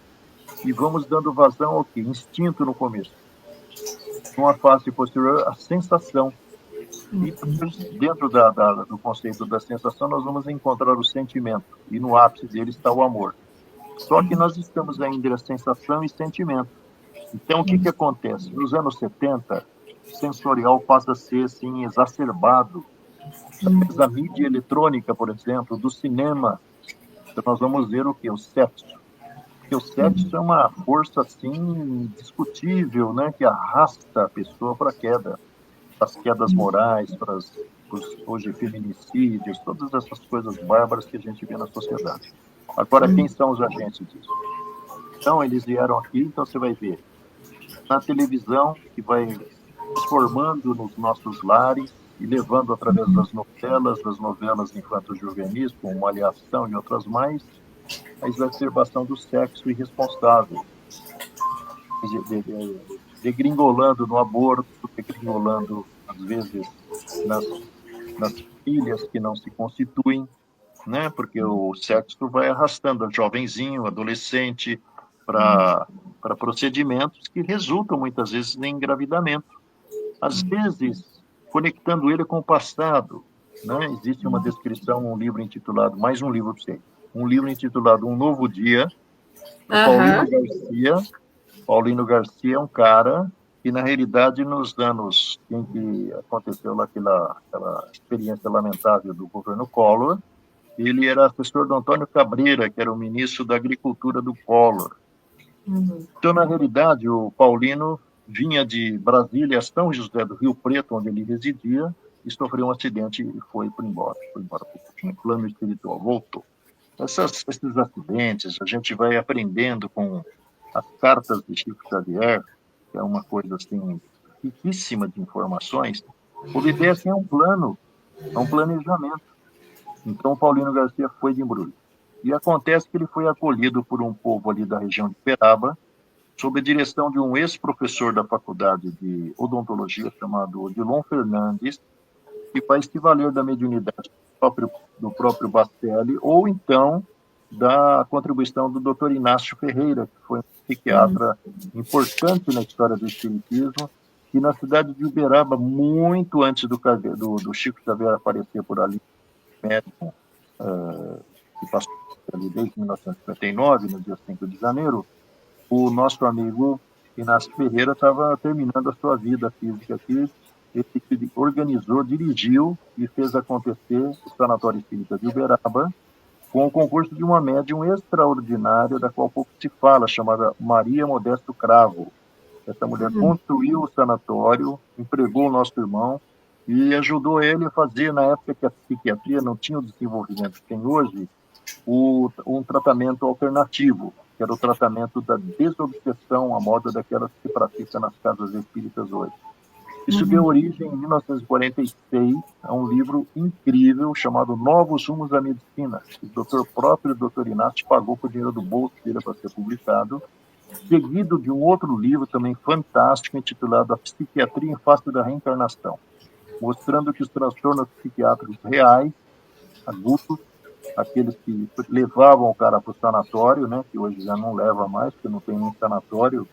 e vamos dando vazão ao quê? Instinto no começo. Numa fase posterior, a sensação. E dentro do conceito da sensação, nós vamos encontrar o sentimento. E no ápice dele está o amor. Só que nós estamos ainda em sensação e sentimento. Então, o que acontece? Nos anos 70, o sensorial passa a ser assim, exacerbado. Da mídia eletrônica, por exemplo, do cinema, então nós vamos ver o quê? O sexo. Porque o sexo é uma força assim, indiscutível, né? Que arrasta a pessoa para a queda. Para as quedas morais, para os hoje feminicídios, todas essas coisas bárbaras que a gente vê na sociedade. Agora, quem são os agentes disso? Então, eles vieram aqui, então você vai ver na televisão, que vai transformando nos nossos lares e levando através das novelas infanto-juvenis, como Malhação e outras mais, a exacerbação do sexo irresponsável, degringolando no aborto, degringolando, às vezes, nas filhas que não se constituem, né? Porque o sexo vai arrastando o jovenzinho, adolescente, para procedimentos que resultam, muitas vezes, em engravidamento. Às vezes, conectando ele com o passado. Né? Existe uma descrição, um livro intitulado, mais um livro para você, um livro intitulado Um Novo Dia, do Paulino Garcia. Paulino Garcia é um cara que, na realidade, nos anos em que aconteceu lá aquela experiência lamentável do governo Collor, ele era assessor do Antônio Cabreira, que era o ministro da Agricultura do Collor. Então, na realidade, o Paulino vinha de Brasília a São José do Rio Preto, onde ele residia, e sofreu um acidente e foi embora para o plano espiritual, voltou. Esses acidentes, a gente vai aprendendo com as cartas de Chico Xavier, que é uma coisa assim, riquíssima de informações, obedecem a um plano, a um planejamento. Então, Paulino Garcia foi de embrulho. E acontece que ele foi acolhido por um povo ali da região de Uberaba, sob a direção de um ex-professor da faculdade de odontologia, chamado Odilon Fernandes, que vai se valer da mediunidade do próprio Bastelli, ou então da contribuição do Dr. Inácio Ferreira, que foi um psiquiatra importante na história do espiritismo, que na cidade de Uberaba, muito antes do Chico Xavier aparecer por ali, médico, que passou ali desde 1959, no dia 5 de janeiro, o nosso amigo Inácio Ferreira estava terminando a sua vida física aqui. Ele organizou, dirigiu e fez acontecer o Sanatório Espírita de Uberaba, com o concurso de uma médium extraordinária, da qual pouco se fala, chamada Maria Modesto Cravo. Essa mulher construiu o sanatório, empregou o nosso irmão e ajudou ele a fazer, na época que a psiquiatria não tinha o desenvolvimento que tem hoje, um tratamento alternativo, que era o tratamento da desobsessão, a moda daquelas que se pratica nas casas espíritas hoje. Isso deu origem, em 1946, a um livro incrível chamado Novos Rumos da Medicina, que o próprio Dr. Inácio pagou com o dinheiro do bolso dele para ser publicado, seguido de um outro livro também fantástico, intitulado A Psiquiatria em Face da Reencarnação, mostrando que os transtornos psiquiátricos reais, agudos, aqueles que levavam o cara para o sanatório, né, que hoje já não leva mais, porque não tem nem sanatório,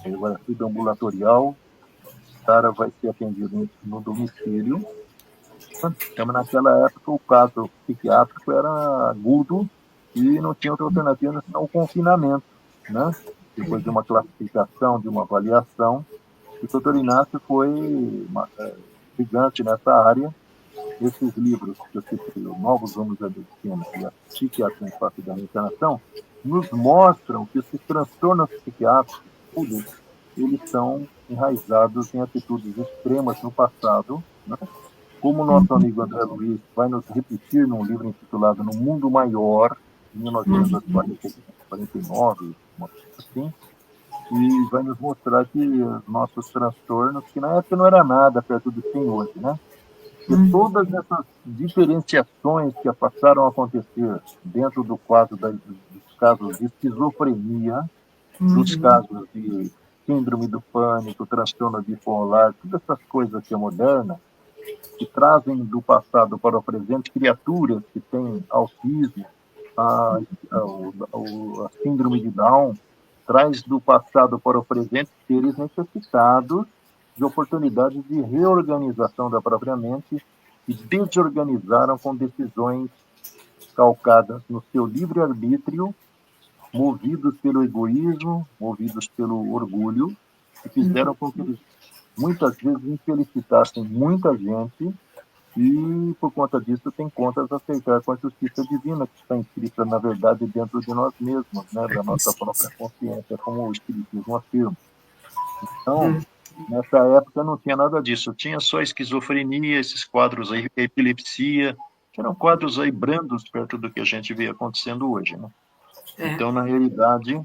agora é tudo ambulatorial, o cara vai ser atendido no domicílio. Então, naquela época, o caso psiquiátrico era agudo e não tinha outra alternativa senão o confinamento, né? Depois de uma classificação, de uma avaliação, O doutor Inácio foi gigante nessa área. Esses livros que eu citei, o Novos Rumos da Medicina e a Psiquiatria em Face da Reencarnação, nos mostram que esses transtornos psiquiátricos, todos, eles são enraizados em atitudes extremas no passado, né? Como o nosso amigo André Luiz vai nos repetir num livro intitulado No Mundo Maior, em 1949, assim, e vai nos mostrar que os nossos transtornos, que na época não era nada perto do que tem hoje, né? E todas essas diferenciações que passaram a acontecer dentro do quadro dos casos de esquizofrenia, dos casos de síndrome do pânico, transtorno bipolar, todas essas coisas que é moderna, que trazem do passado para o presente criaturas que têm autismo, a síndrome de Down, traz do passado para o presente seres necessitados de oportunidades de reorganização da própria mente e desorganizaram com decisões calcadas no seu livre-arbítrio, movidos pelo egoísmo, movidos pelo orgulho, e fizeram com que eles muitas vezes infelicitassem muita gente e, por conta disso, tem contas a aceitar com a justiça divina que está inscrita, na verdade, dentro de nós mesmos, né, da nossa própria consciência, como o Espiritismo afirma. Então, nessa época não tinha nada disso, tinha só esquizofrenia, esses quadros aí, epilepsia, que eram quadros aí brandos perto do que a gente vê acontecendo hoje, né? Então, na realidade,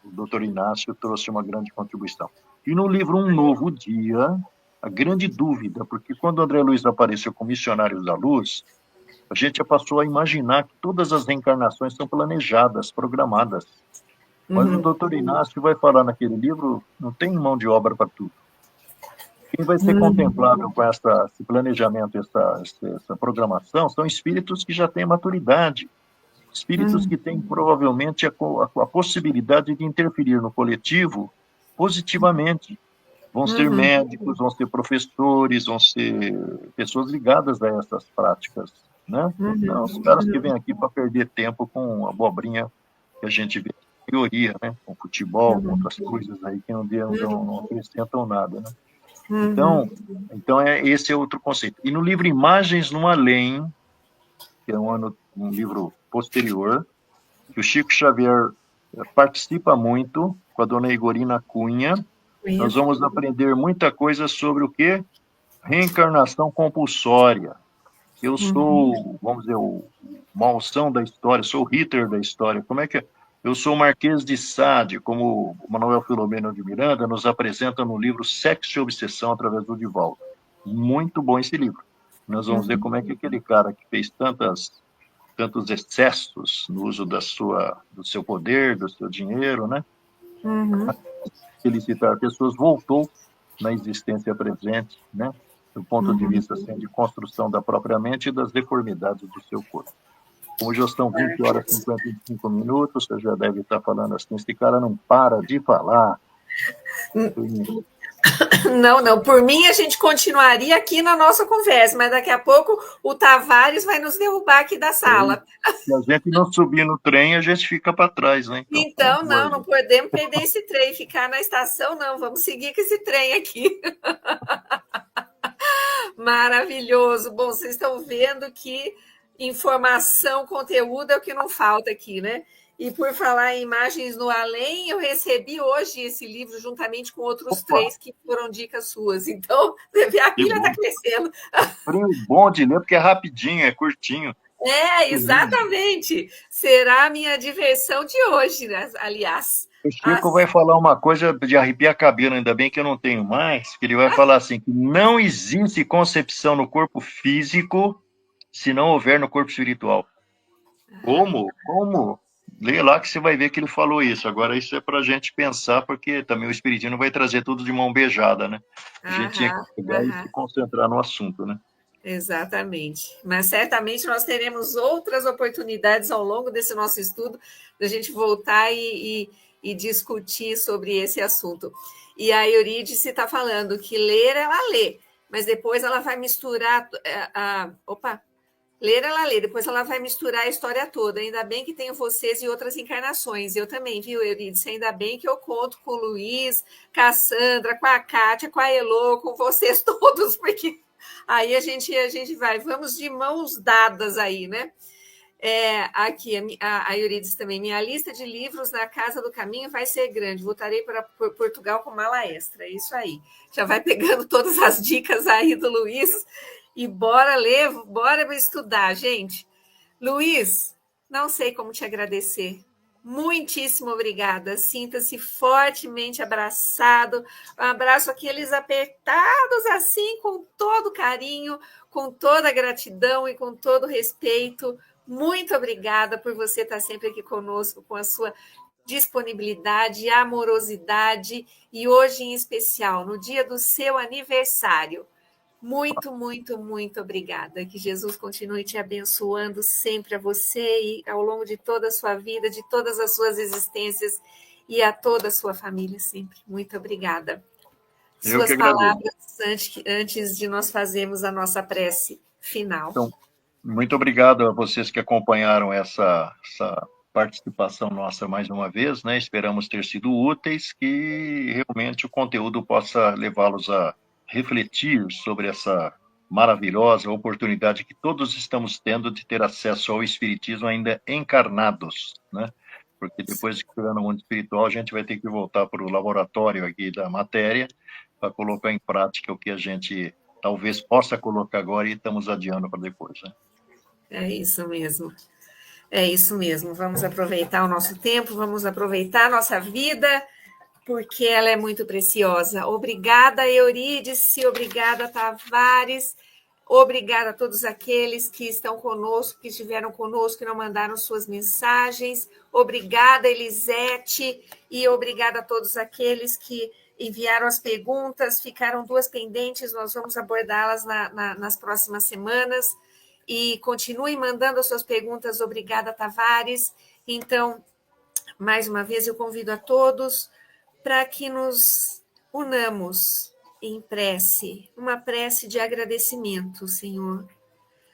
o doutor Inácio trouxe uma grande contribuição. E no livro Um Novo Dia, a grande dúvida, porque quando André Luiz apareceu com Missionários da Luz, a gente já passou a imaginar que todas as reencarnações são planejadas, programadas. Mas o doutor Inácio vai falar naquele livro, não tem mão de obra para tudo. Quem vai ser contemplado com esse planejamento, essa programação, são espíritos que já têm maturidade, espíritos que têm provavelmente a possibilidade de interferir no coletivo positivamente. Vão ser médicos, vão ser professores, vão ser pessoas ligadas a essas práticas, né? Não, os caras que vêm aqui para perder tempo com a abobrinha que a gente vê na teoria, né? Com futebol, com outras coisas aí que não acrescentam nada, né? Então esse é outro conceito. E no livro Imagens no Além, que é um livro posterior, que o Chico Xavier participa muito com a dona Igorina Cunha, nós vamos aprender muita coisa sobre o quê? Reencarnação compulsória. Eu sou, vamos dizer, o Malsão da história, sou o Ritter da história. Como é que é? Eu sou o Marquês de Sade, como o Manuel Filomeno de Miranda nos apresenta no livro Sexo e Obsessão através do Divaldo. Muito bom esse livro. Nós vamos ver como é que aquele cara que fez tantos excessos no uso do seu poder, do seu dinheiro, né? Felicitar pessoas, voltou na existência presente, né? Do ponto de vista assim, de construção da própria mente e das deformidades do seu corpo. Como já são 20 horas e 55 minutos, você já deve estar falando assim, esse cara não para de falar. Não, por mim a gente continuaria aqui na nossa conversa, mas daqui a pouco o Tavares vai nos derrubar aqui da sala. Se a gente não subir no trem, a gente fica para trás, né? Então não podemos perder esse trem, ficar na estação, não, vamos seguir com esse trem aqui. Maravilhoso. Bom, vocês estão vendo que informação, conteúdo é o que não falta aqui, né? E por falar em Imagens no Além, eu recebi hoje esse livro juntamente com outros 3 que foram dicas suas. Então, a pilha está crescendo. Bom de ler, porque é rapidinho, é curtinho. Exatamente. Será a minha diversão de hoje, né? Aliás. O Chico vai falar uma coisa de arrepiar cabelo, ainda bem que eu não tenho mais, que ele vai falar assim, que não existe concepção no corpo físico se não houver no corpo espiritual. Como? Lê lá que você vai ver que ele falou isso. Agora, isso é para a gente pensar, porque também o Espiritismo vai trazer tudo de mão beijada, né? A gente tinha que pegar e se concentrar no assunto, né? Exatamente. Mas certamente nós teremos outras oportunidades ao longo desse nosso estudo da gente voltar e discutir sobre esse assunto. E a Eurídice está falando que ler, ela lê, mas depois ela vai misturar... Opa! Ler, ela lê, depois ela vai misturar a história toda. Ainda bem que tenho vocês e outras encarnações. Eu também, viu, Eurídice? Ainda bem que eu conto com o Luiz, com a Sandra, com a Kátia, com a Elô, com vocês todos, porque aí a gente vai. Vamos de mãos dadas aí, né? Aqui, a Eurídice também. Minha lista de livros na Casa do Caminho vai ser grande. Voltarei para Portugal com mala extra. É isso aí. Já vai pegando todas as dicas aí do Luiz. E bora ler, bora estudar, gente. Luiz, não sei como te agradecer. Muitíssimo obrigada. Sinta-se fortemente abraçado. Um abraço aqueles apertados assim, com todo carinho, com toda gratidão e com todo respeito. Muito obrigada por você estar sempre aqui conosco, com a sua disponibilidade, amorosidade e hoje em especial, no dia do seu aniversário. Muito, muito, muito obrigada. Que Jesus continue te abençoando sempre a você e ao longo de toda a sua vida, de todas as suas existências e a toda a sua família sempre. Muito obrigada. Suas palavras antes de nós fazermos a nossa prece final. Então, muito obrigado a vocês que acompanharam essa participação nossa mais uma vez, né? Esperamos ter sido úteis, que realmente o conteúdo possa levá-los a refletir sobre essa maravilhosa oportunidade que todos estamos tendo de ter acesso ao Espiritismo ainda encarnados, né? Porque depois que estiver no mundo espiritual, a gente vai ter que voltar para o laboratório aqui da matéria para colocar em prática o que a gente talvez possa colocar agora e estamos adiando para depois, né? É isso mesmo. É isso mesmo. Vamos aproveitar o nosso tempo, vamos aproveitar a nossa vida, porque ela é muito preciosa. Obrigada, Eurídice, obrigada, Tavares, obrigada a todos aqueles que estão conosco, que estiveram conosco e não mandaram suas mensagens. Obrigada, Elisete, e obrigada a todos aqueles que enviaram as perguntas. Ficaram 2 pendentes, nós vamos abordá-las nas próximas semanas. E continuem mandando as suas perguntas. Obrigada, Tavares. Então, mais uma vez, eu convido a todos para que nos unamos em prece, uma prece de agradecimento, Senhor.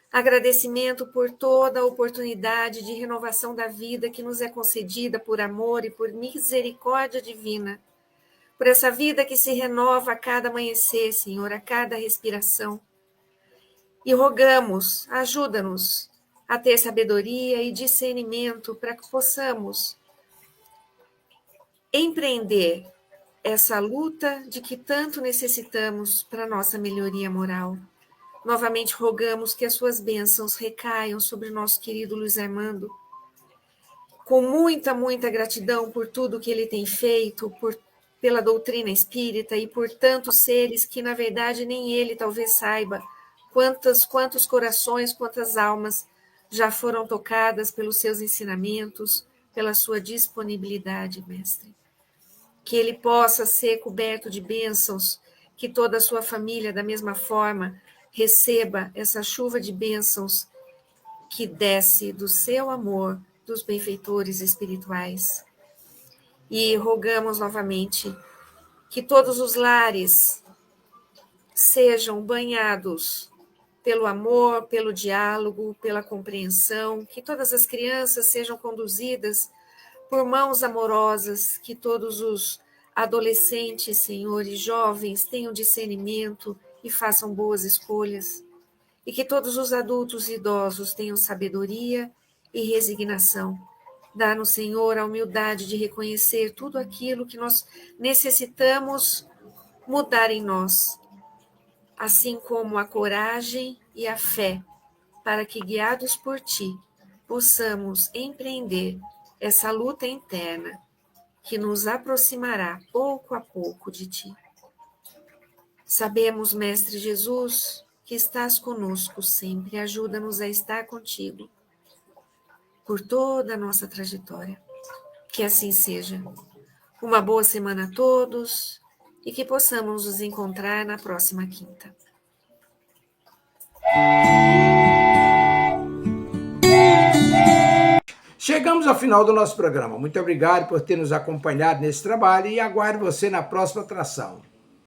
Agradecimento por toda a oportunidade de renovação da vida que nos é concedida por amor e por misericórdia divina. Por essa vida que se renova a cada amanhecer, Senhor, a cada respiração. E rogamos, ajuda-nos a ter sabedoria e discernimento para que possamos empreender essa luta de que tanto necessitamos para a nossa melhoria moral. Novamente rogamos que as suas bênçãos recaiam sobre o nosso querido Luiz Armando, com muita, muita gratidão por tudo que ele tem feito, pela doutrina espírita e por tantos seres que, na verdade, nem ele talvez saiba quantos corações, quantas almas já foram tocadas pelos seus ensinamentos, pela sua disponibilidade, Mestre. Que ele possa ser coberto de bênçãos, que toda a sua família, da mesma forma, receba essa chuva de bênçãos que desce do seu amor, dos benfeitores espirituais. E rogamos novamente que todos os lares sejam banhados pelo amor, pelo diálogo, pela compreensão, que todas as crianças sejam conduzidas por mãos amorosas, que todos os adolescentes, Senhor, e jovens tenham discernimento e façam boas escolhas, e que todos os adultos e idosos tenham sabedoria e resignação. Dá-nos, Senhor, a humildade de reconhecer tudo aquilo que nós necessitamos mudar em nós, assim como a coragem e a fé, para que, guiados por Ti, possamos empreender essa luta interna que nos aproximará pouco a pouco de Ti. Sabemos, Mestre Jesus, que estás conosco sempre. Ajuda-nos a estar contigo por toda a nossa trajetória. Que assim seja. Uma boa semana a todos e que possamos nos encontrar na próxima quinta. Chegamos ao final do nosso programa. Muito obrigado por ter nos acompanhado nesse trabalho e aguardo você na próxima atração.